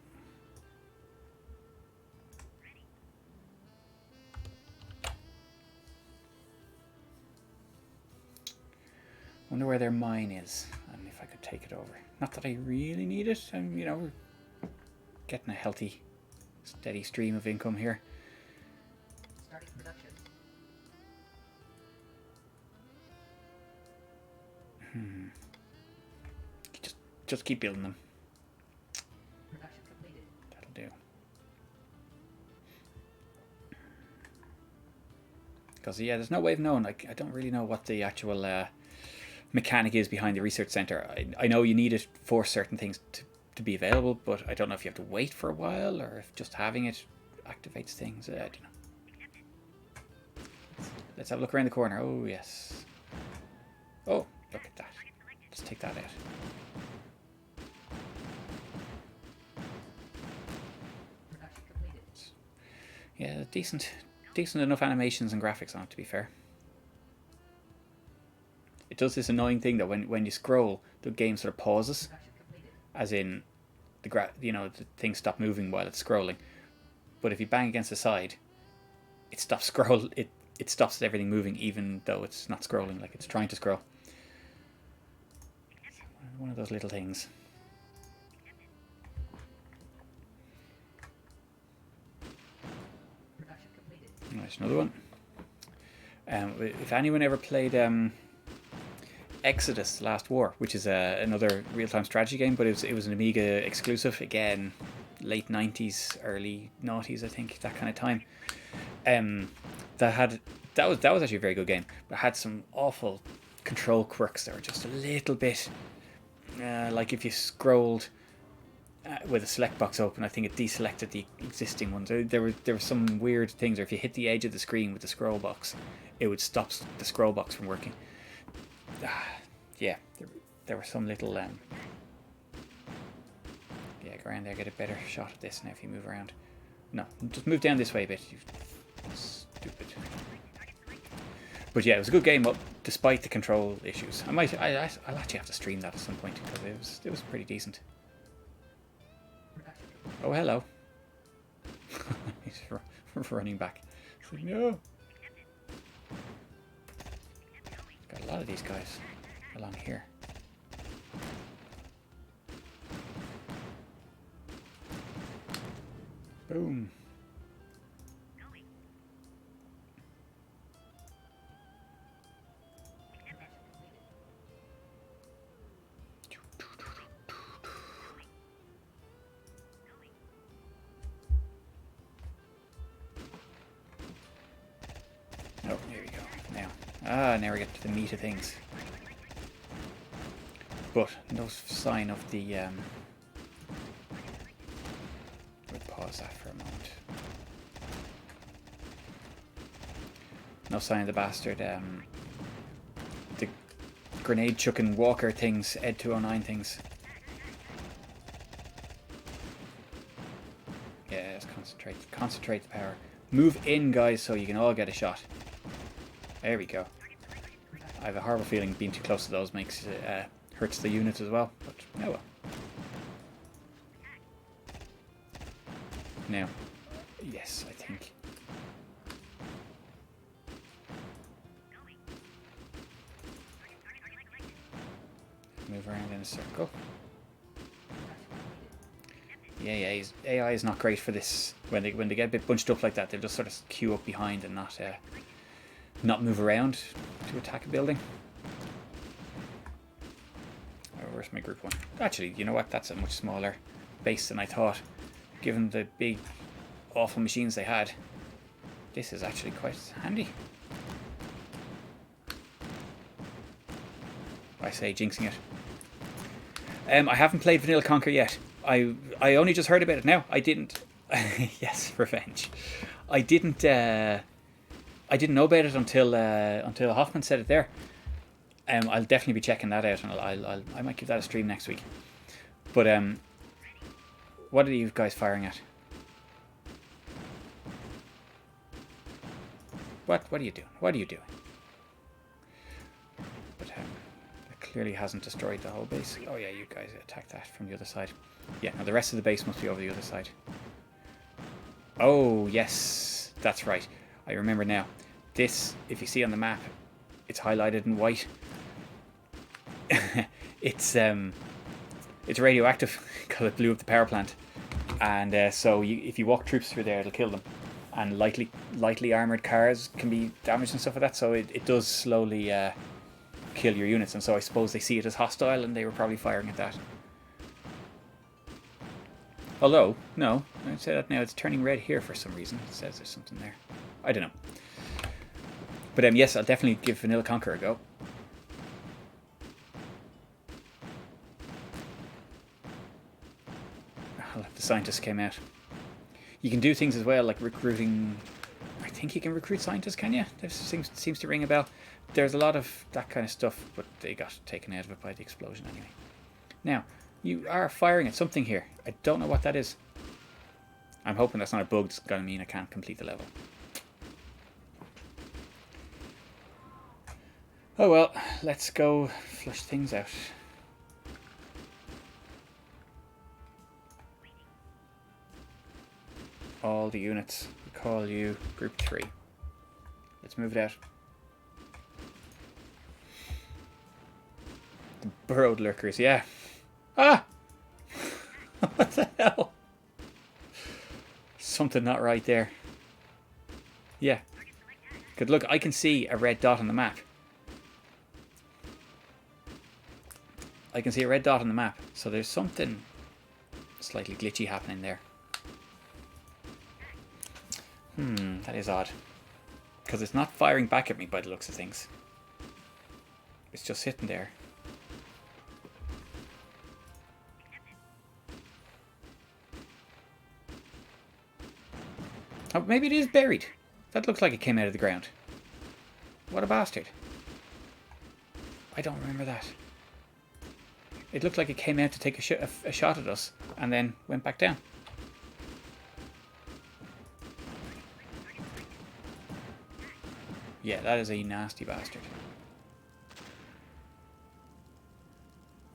[SPEAKER 1] Wonder where their mine is, and if I could take it over. Not that I really need it. You know, we're getting a healthy, steady stream of income here.
[SPEAKER 2] Starting production.
[SPEAKER 1] Just keep building them.
[SPEAKER 2] Production completed.
[SPEAKER 1] That'll do. Because yeah, there's no way of knowing. Like, I don't really know what the actual mechanic is behind the research center. I know you need it for certain things to be available, but I don't know if you have to wait for a while or if just having it activates things. I don't know. Let's have a look around the corner. Oh yes. Oh, look at that. Let's take that out.
[SPEAKER 2] Production completed.
[SPEAKER 1] Yeah, decent enough animations and graphics on it, to be fair. It does this annoying thing that when you scroll, the game sort of pauses,
[SPEAKER 2] Production completed.
[SPEAKER 1] as in the things stop moving while it's scrolling. But if you bang against the side, it stops it stops everything moving, even though it's not scrolling, like it's trying to scroll. One of those little things.
[SPEAKER 2] Production completed.
[SPEAKER 1] There's another one. If anyone ever played Exodus: Last War, which is another real-time strategy game, but it was an Amiga exclusive, again, late 90s, early 90s, I think, that kind of time. That was actually a very good game, but had some awful control quirks that were just a little bit like if you scrolled with a select box open, I think it deselected the existing ones. There were some weird things, or if you hit the edge of the screen with the scroll box, it would stop the scroll box from working. Yeah, there were some little yeah, go around there, get a better shot at this now if you move around. No, just move down this way a bit, you stupid. But yeah, it was a good game despite the control issues. I'll actually have to stream that at some point because it was pretty decent. Oh, hello. He's running back. Like, no. Got a lot of these guys along here. Boom. Oh, there we go. Now we get to the meat of things. But no sign of the we'll pause that for a moment. No sign of the bastard the grenade chucking walker things, Ed 209 things. Yeah, let's concentrate the power. Move in, guys, so you can all get a shot. There we go. I have a horrible feeling being too close to those makes hurts the units as well, but oh well. Now, yes, I think. Move around in a circle. Yeah, AI is not great for this. When they get a bit bunched up like that, they'll just sort of queue up behind and not move around to attack a building. Oh, where's my group one? Actually, you know what? That's a much smaller base than I thought. Given the big, awful machines they had, this is actually quite handy. I say, jinxing it. I haven't played Vanilla Conquer yet. I only just heard about it now. I didn't. Yes, revenge. I didn't know about it until Hoffman said it there. I'll definitely be checking that out, and I might give that a stream next week. But what are you guys firing at? What are you doing? What are you doing? But it clearly hasn't destroyed the whole base. Oh yeah, you guys attack that from the other side. Yeah, now the rest of the base must be over the other side. Oh yes, that's right. I remember now. This, if you see on the map, it's highlighted in white. It's radioactive because it blew up the power plant, and so if you walk troops through there, it'll kill them. And lightly armored cars can be damaged and stuff like that. So it does slowly kill your units, and so I suppose they see it as hostile, and they were probably firing at that. Although, no, I'd say that now it's turning red here for some reason. It says there's something there. I don't know. But yes, I'll definitely give Vanilla Conquer a go. The scientists came out. You can do things as well, like recruiting. I think you can recruit scientists, can you? This seems to ring a bell. There's a lot of that kind of stuff, but they got taken out of it by the explosion anyway. Now, you are firing at something here. I don't know what that is. I'm hoping that's not a bug that's going to mean I can't complete the level. Oh well, let's go flush things out. All the units. We call you Group 3. Let's move it out. The burrowed lurkers, yeah. Ah! What the hell? Something not right there. Yeah. Good look, I can see a red dot on the map. I can see a red dot on the map. So there's something slightly glitchy happening there. That is odd. Because it's not firing back at me by the looks of things. It's just sitting there. Oh, maybe it is buried. That looks like it came out of the ground. What a bastard. I don't remember that. It looked like it came out to take a shot at us and then went back down. Yeah, that is a nasty bastard.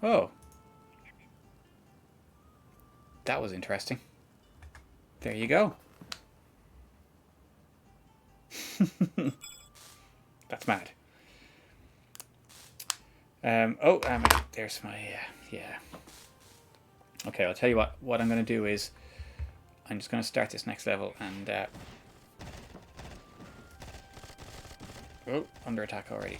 [SPEAKER 1] Oh. That was interesting. There you go. That's mad. There's my, yeah. Okay, I'll tell you what I'm going to do is I'm just going to start this next level and oh, under attack already.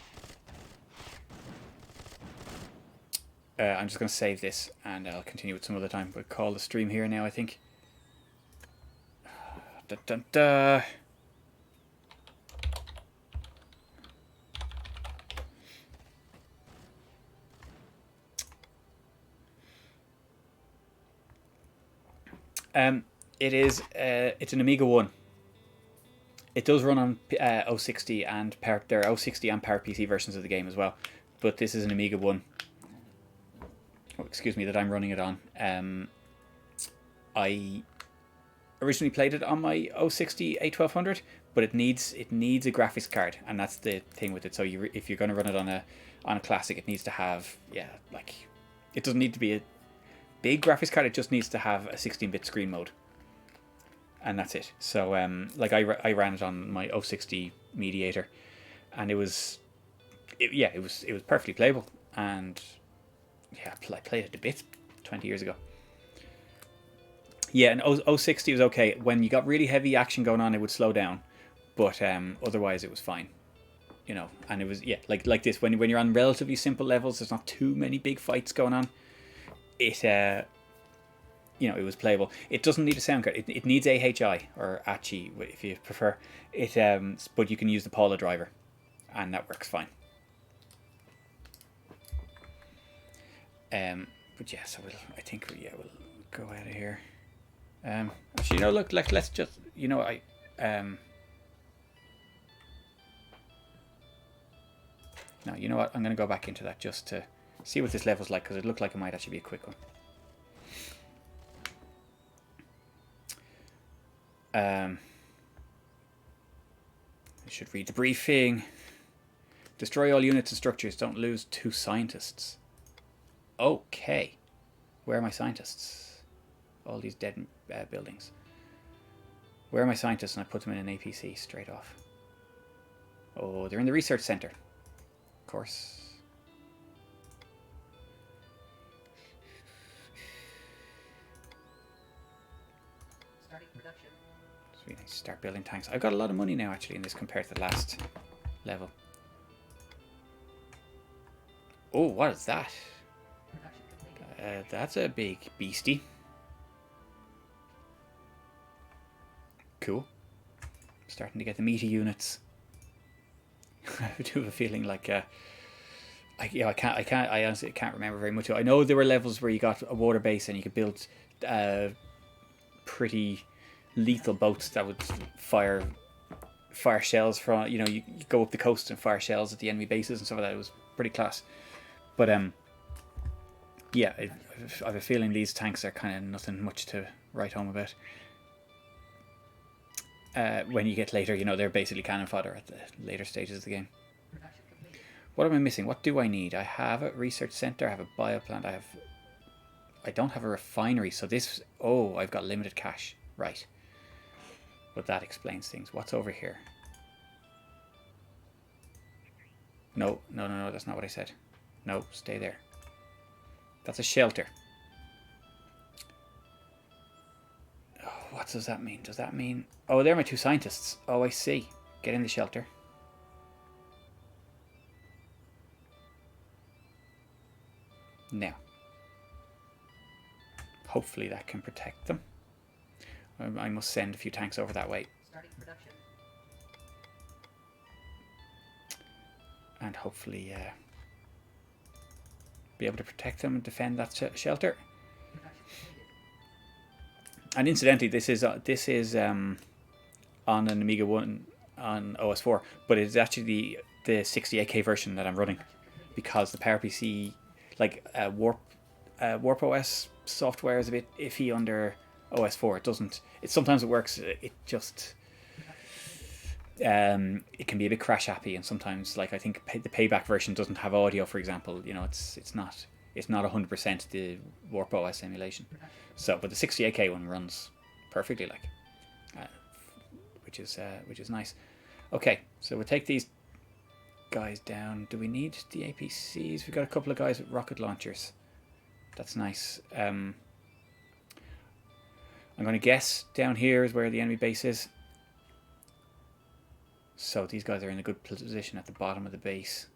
[SPEAKER 1] I'm just going to save this and I'll continue it some other time. We'll call the stream here now, I think. Da, da, da. It's an Amiga 1. It does run on 060 and there are 060 and PowerPC versions of the game as well, but this is an Amiga 1. Oh, excuse me, that I'm running it on. I originally played it on my 060 A1200, but it needs a graphics card, and that's the thing with it. So if you're going to run it on a classic, it needs to have it doesn't need to be a big graphics card. It just needs to have a 16-bit screen mode. and that's it. So like I ran it on my 060 mediator, and it was perfectly playable, and yeah, I played it a bit 20 years ago. Yeah, and 060 was okay. When you got really heavy action going on, it would slow down, but otherwise it was fine. You know, and it was, yeah, like this, when you're on relatively simple levels, there's not too many big fights going on. It you know, it was playable. It doesn't need a sound card. It needs AHI or ACHI if you prefer it. But you can use the Paula driver, and that works fine. But yeah, so I think we'll go out of here. Actually, you know, look, like, let's just, you know, no, you know what? I'm going to go back into that just to see what this level's like, because it looked like it might actually be a quick one. I should read the briefing. Destroy all units and structures. Don't lose 2 scientists. Okay. Where are my scientists? All these dead buildings. Where are my scientists? And I put them in an APC straight off. Oh, they're in the research center. Of course.
[SPEAKER 2] Starting production.
[SPEAKER 1] So we need to start building tanks. I've got a lot of money now, actually, in this compared to the last level. Oh, what is that? That's a big beastie. Cool. Starting to get the meaty units. I do have a feeling like I honestly can't remember very much. I know there were levels where you got a water base and you could build pretty lethal boats that would fire shells from, you know, you go up the coast and fire shells at the enemy bases and stuff like that. It was pretty class. But yeah, I have a feeling these tanks are kind of nothing much to write home about. When you get later, you know, they're basically cannon fodder at the later stages of the game. What am I missing? What do I need? I have a research center, I have a bioplant, I don't have a refinery, so this, oh, I've got limited cash. Right. But that explains things. What's over here? No, that's not what I said. No, stay there. That's a shelter. Oh, what does that mean? Does that mean... Oh, they're my 2 scientists. Oh, I see. Get in the shelter. Now. Hopefully that can protect them. I must send a few tanks over that way.
[SPEAKER 2] Starting production.
[SPEAKER 1] And hopefully be able to protect them and defend that shelter. And incidentally, this is on an Amiga 1 on OS4, but it's actually the 68K version that I'm running, because the PowerPC, like Warp OS software is a bit iffy under OS4. It doesn't. Sometimes it works. It just it can be a bit crash happy, and sometimes, like, I think the payback version doesn't have audio, for example. You know, it's not 100% the Warp OS emulation. So, but the 68K one runs perfectly, like, which is nice. Okay, so we'll take these guys down. Do we need the APCs? We've got a couple of guys with rocket launchers. That's nice. I'm going to guess down here is where the enemy base is. So these guys are in a good position at the bottom of the base.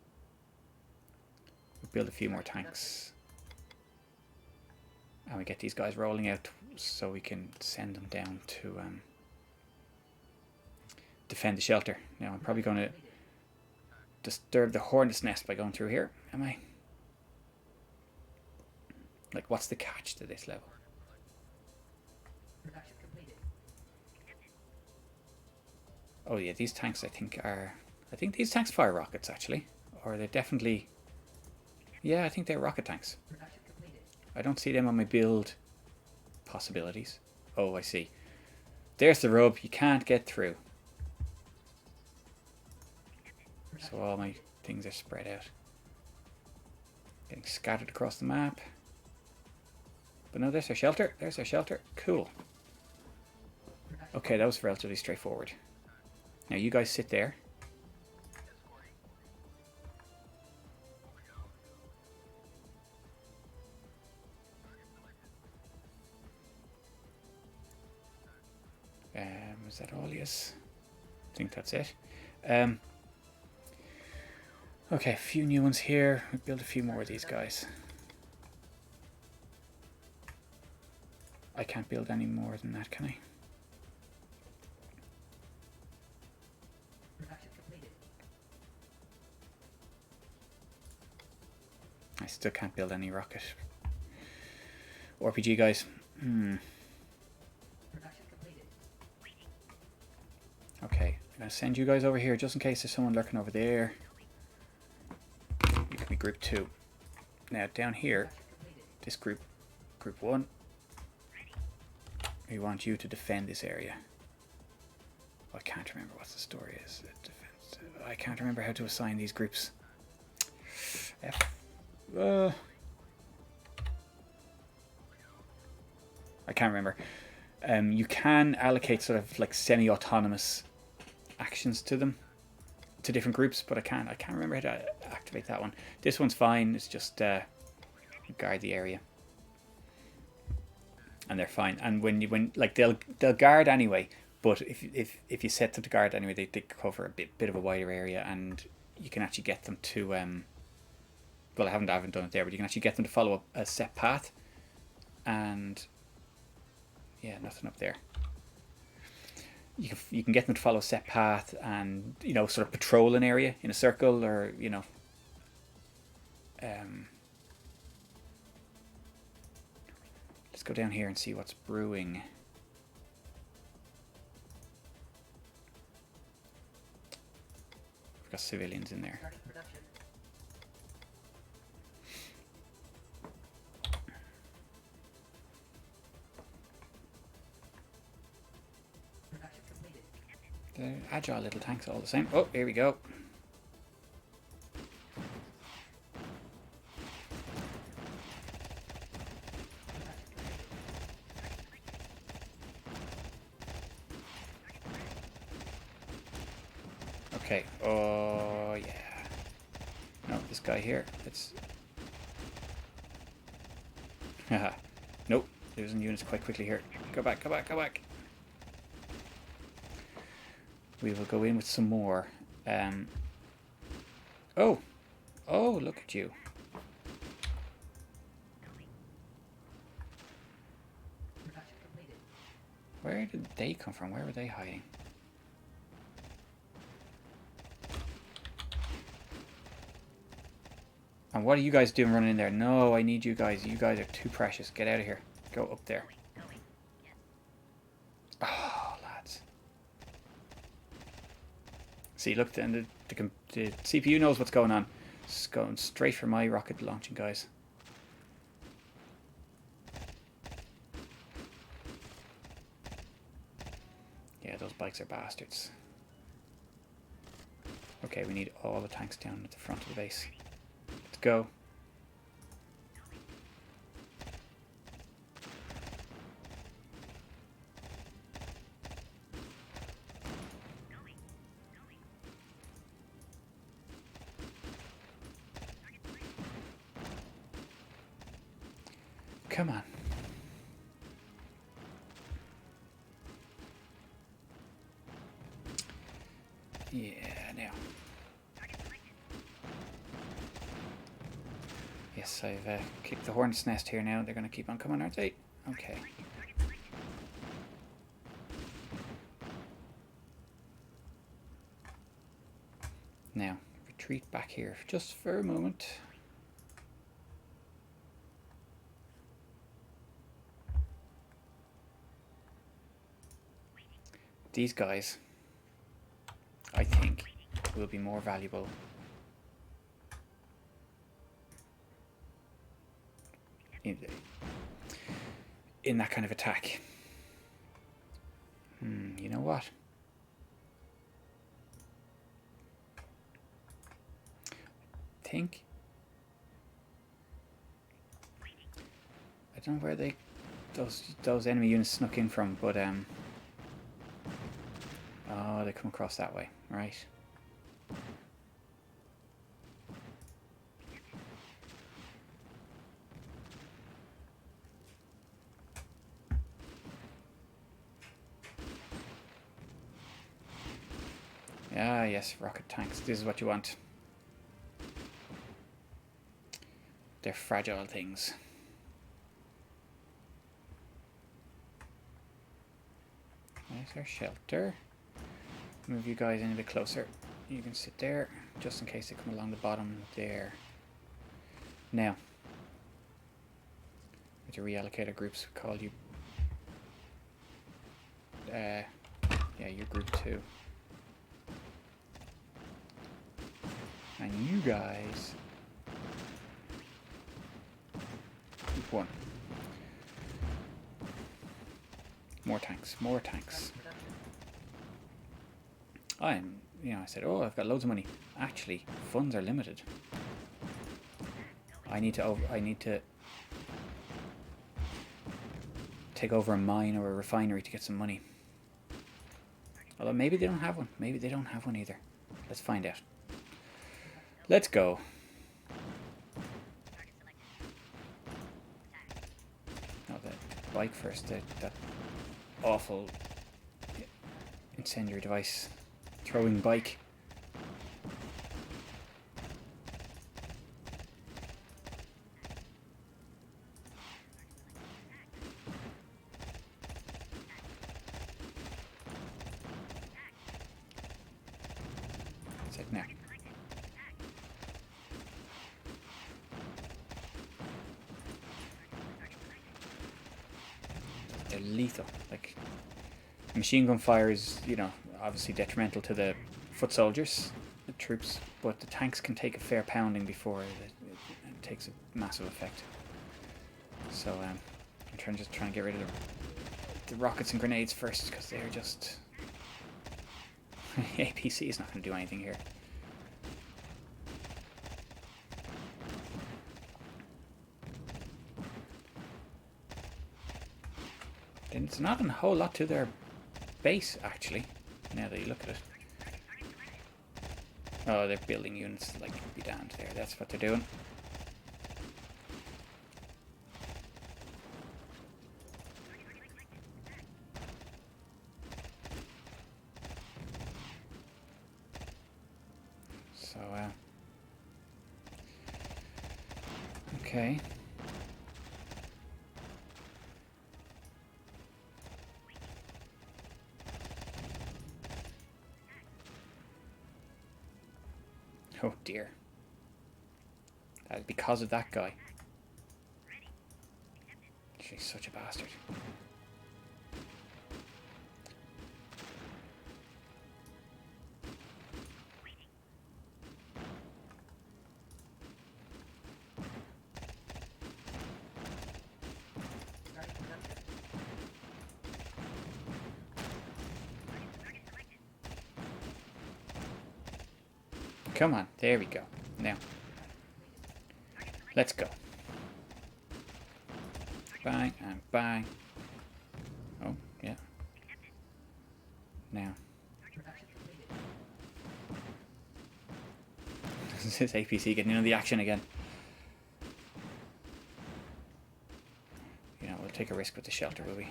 [SPEAKER 1] We'll build a few more tanks. And we get these guys rolling out so we can send them down to defend the shelter. Now I'm probably going to disturb the hornet's nest by going through here, am I? Like, what's the catch to this level?
[SPEAKER 2] Production completed.
[SPEAKER 1] Oh yeah, these tanks I think these tanks fire rockets, actually. Or they're definitely... Yeah, I think they're rocket tanks.
[SPEAKER 2] Production completed.
[SPEAKER 1] I don't see them on my build possibilities. Oh, I see. There's the rub. You can't get through. So all my things are spread out. Getting scattered across the map. But no, there's our shelter. There's our shelter. Cool. Okay, that was relatively straightforward. Now you guys sit there. Is that all? Yes. I think that's it. Okay, a few new ones here. We'll build a few more of these guys. I can't build any more than that, can I?
[SPEAKER 2] Production completed.
[SPEAKER 1] I still can't build any rocket. RPG guys.
[SPEAKER 2] Production completed.
[SPEAKER 1] Okay, I'm going to send you guys over here just in case there's someone lurking over there. You can be group 2. Now down here, this group 1, we want you to defend this area. I can't remember what the story is. I can't remember how to assign these groups. I can't remember. You can allocate sort of like semi-autonomous actions to them, to different groups, but I can't remember how to activate that one. This one's fine. It's just guard the area, and they're fine. And when like they'll guard anyway. But if you set them to guard anyway, they cover a bit of a wider area, and you can actually get them to well, I haven't done it there, but you can actually get them to follow a set path. And yeah, nothing up there. You can get them to follow a set path, and sort of patrol an area in a circle, or let's go down here and see what's brewing. We've got civilians in there.
[SPEAKER 2] Starting production. Production completed.
[SPEAKER 1] They're agile little tanks all the same. Oh, here we go. Okay. Oh yeah. No, this guy here. Let's. Haha. Nope. Losing units quite quickly here. Go back. Go back. Go back. We will go in with some more. Oh, look at you.
[SPEAKER 2] Production completed.
[SPEAKER 1] Where did they come from? Where were they hiding? And what are you guys doing running in there? No, I need you guys. You guys are too precious. Get out of here. Go up there. Oh, lads. See, look, then the CPU knows what's going on. It's going straight for my rocket launching guys. Yeah, those bikes are bastards. Okay, we need all the tanks down at the front of the base. Let's go. Come on. Yeah, now. Yes, I've kicked the hornet's nest here now. They're going to keep on coming, aren't they? Okay. Now, retreat back here just for a moment. These guys, I think, will be more valuable in that kind of attack. You know what? I think I don't know where those enemy units snuck in from, but Oh, they come across that way. Right. Ah, yes, rocket tanks. This is what you want. They're fragile things. There's our shelter. Move you guys in a bit closer. You can sit there, just in case they come along the bottom there. Now, to reallocate our groups, we call you. Yeah, you're group 2. And you guys, group 1. More tanks, more tanks. I said, oh, I've got loads of money. Actually, funds are limited. I need to take over a mine or a refinery to get some money. Although maybe they don't have one. Maybe they don't have one either. Let's find out. Let's go. Oh, the bike first. That awful incendiary device. Throwing bike. Now. They're lethal. Like, machine gun fire is, obviously detrimental to the foot soldiers, the troops, but the tanks can take a fair pounding before it takes a massive effect. So I'm trying to get rid of the rockets and grenades first, because they're just... APC is not going to do anything here. And it's not a whole lot to their base, actually, now that you look at it. Oh, they're building units, like, be down there. That's what they're doing. So, okay. Oh dear. That is because of that guy. She's such a bastard. Come on, there we go. Now, let's go. Bang and bang. Oh, yeah. Now. This is APC getting into the action again. We'll take a risk with the shelter, will we?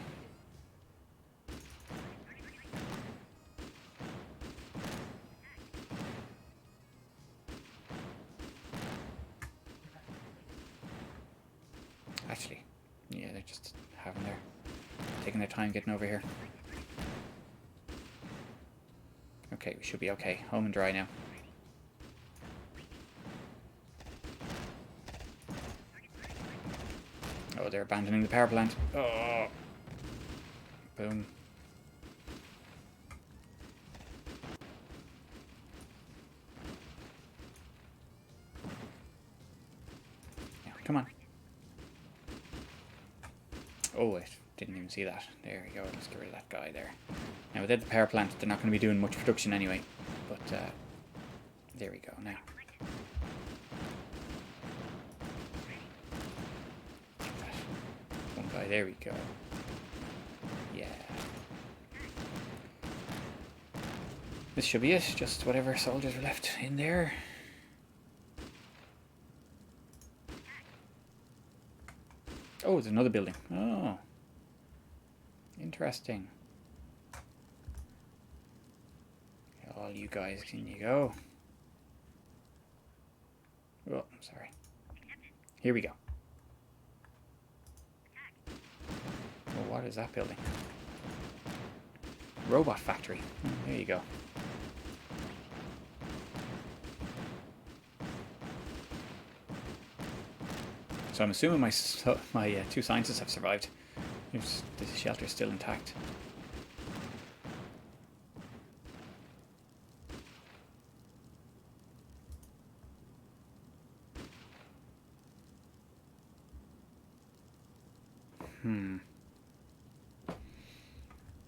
[SPEAKER 1] Actually, yeah, they're just taking their time getting over here. Okay, we should be okay. Home and dry now. Oh, they're abandoning the power plant. Oh. Boom. Yeah, come on. Oh, I didn't even see that. There we go. Let's get rid of that guy there. Now, without the power plant, they're not going to be doing much production anyway. But, there we go. Now. One guy. There we go. Yeah. This should be it. Just whatever soldiers are left in there. Oh, there's another building. Oh. Interesting. All you guys, can you go? Oh, I'm sorry. Here we go. Oh, what is that building? Robot factory. Oh, there you go. So I'm assuming my two scientists have survived. The shelter's still intact.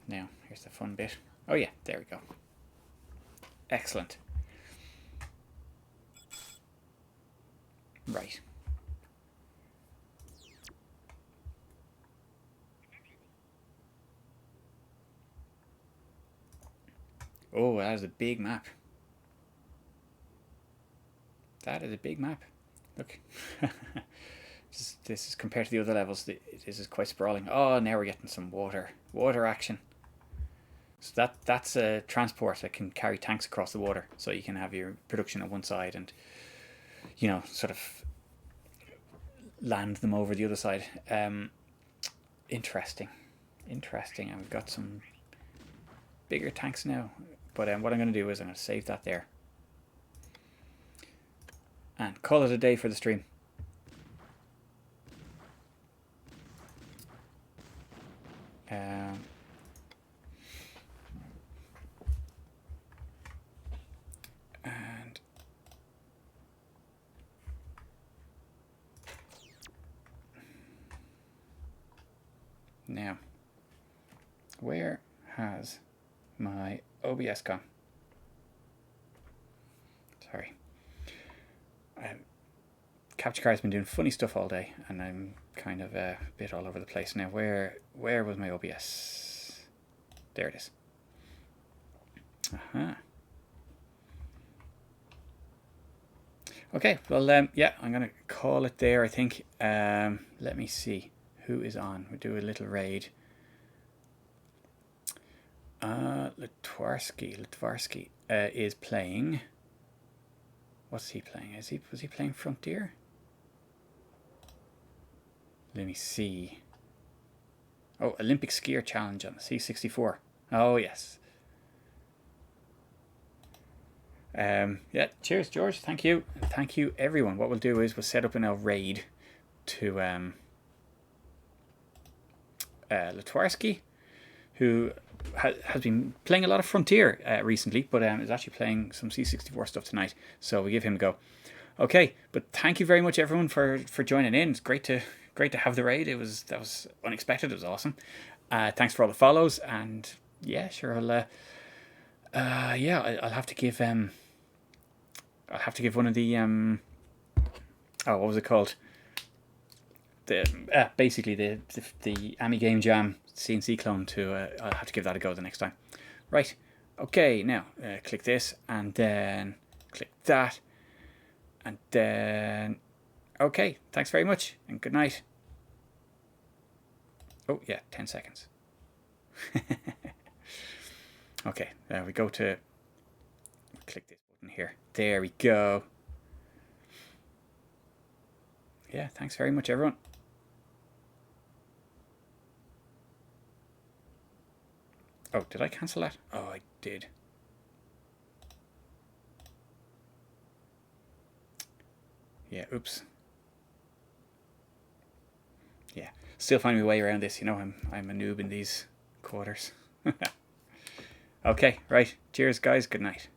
[SPEAKER 1] Now, here's the fun bit. Oh yeah, there we go. Excellent. Right. Oh, that is a big map. That is a big map. Look. This is compared to the other levels, this is quite sprawling. Oh, now we're getting some water action. So that's a transport that can carry tanks across the water, so you can have your production on one side and, you know, sort of land them over the other side. Interesting, and we've got some bigger tanks now. But what I'm going to do is I'm going to save that there and call it a day for the stream. And now, where has my OBS gone? Sorry. Capture card's been doing funny stuff all day, and I'm kind of a bit all over the place now. Where was my OBS? There it is. Okay, well, yeah, I'm gonna call it there, I think. Let me see who is on. We'll do a little raid. Litvarsky is playing. What's he playing? Was he playing Frontier? Let me see. Oh, Olympic Skier Challenge on the C64. Oh, yes. Yeah, cheers, George. Thank you. And thank you, everyone. What we'll do is we'll set up an raid to Litvarsky, who has been playing a lot of Frontier recently, but is actually playing some C64 stuff tonight. So we give him a go. Okay, but thank you very much, everyone, for joining in. It's great to have the raid. That was unexpected. It was awesome. Thanks for all the follows, and yeah, sure. I'll have to give one of the what was it called? Basically the Amiga Game Jam CNC clone to. I'll have to give that a go the next time. Right. Okay. Now click this and then click that, and then okay. Thanks very much and good night. Oh yeah, 10 seconds. Okay, there we go to click this button here. There we go. Yeah, thanks very much, everyone. Oh, did I cancel that? Oh, I did. Yeah, oops. Yeah, still finding my way around this. You know, I'm a noob in these quarters. Okay, right. Cheers, guys. Good night.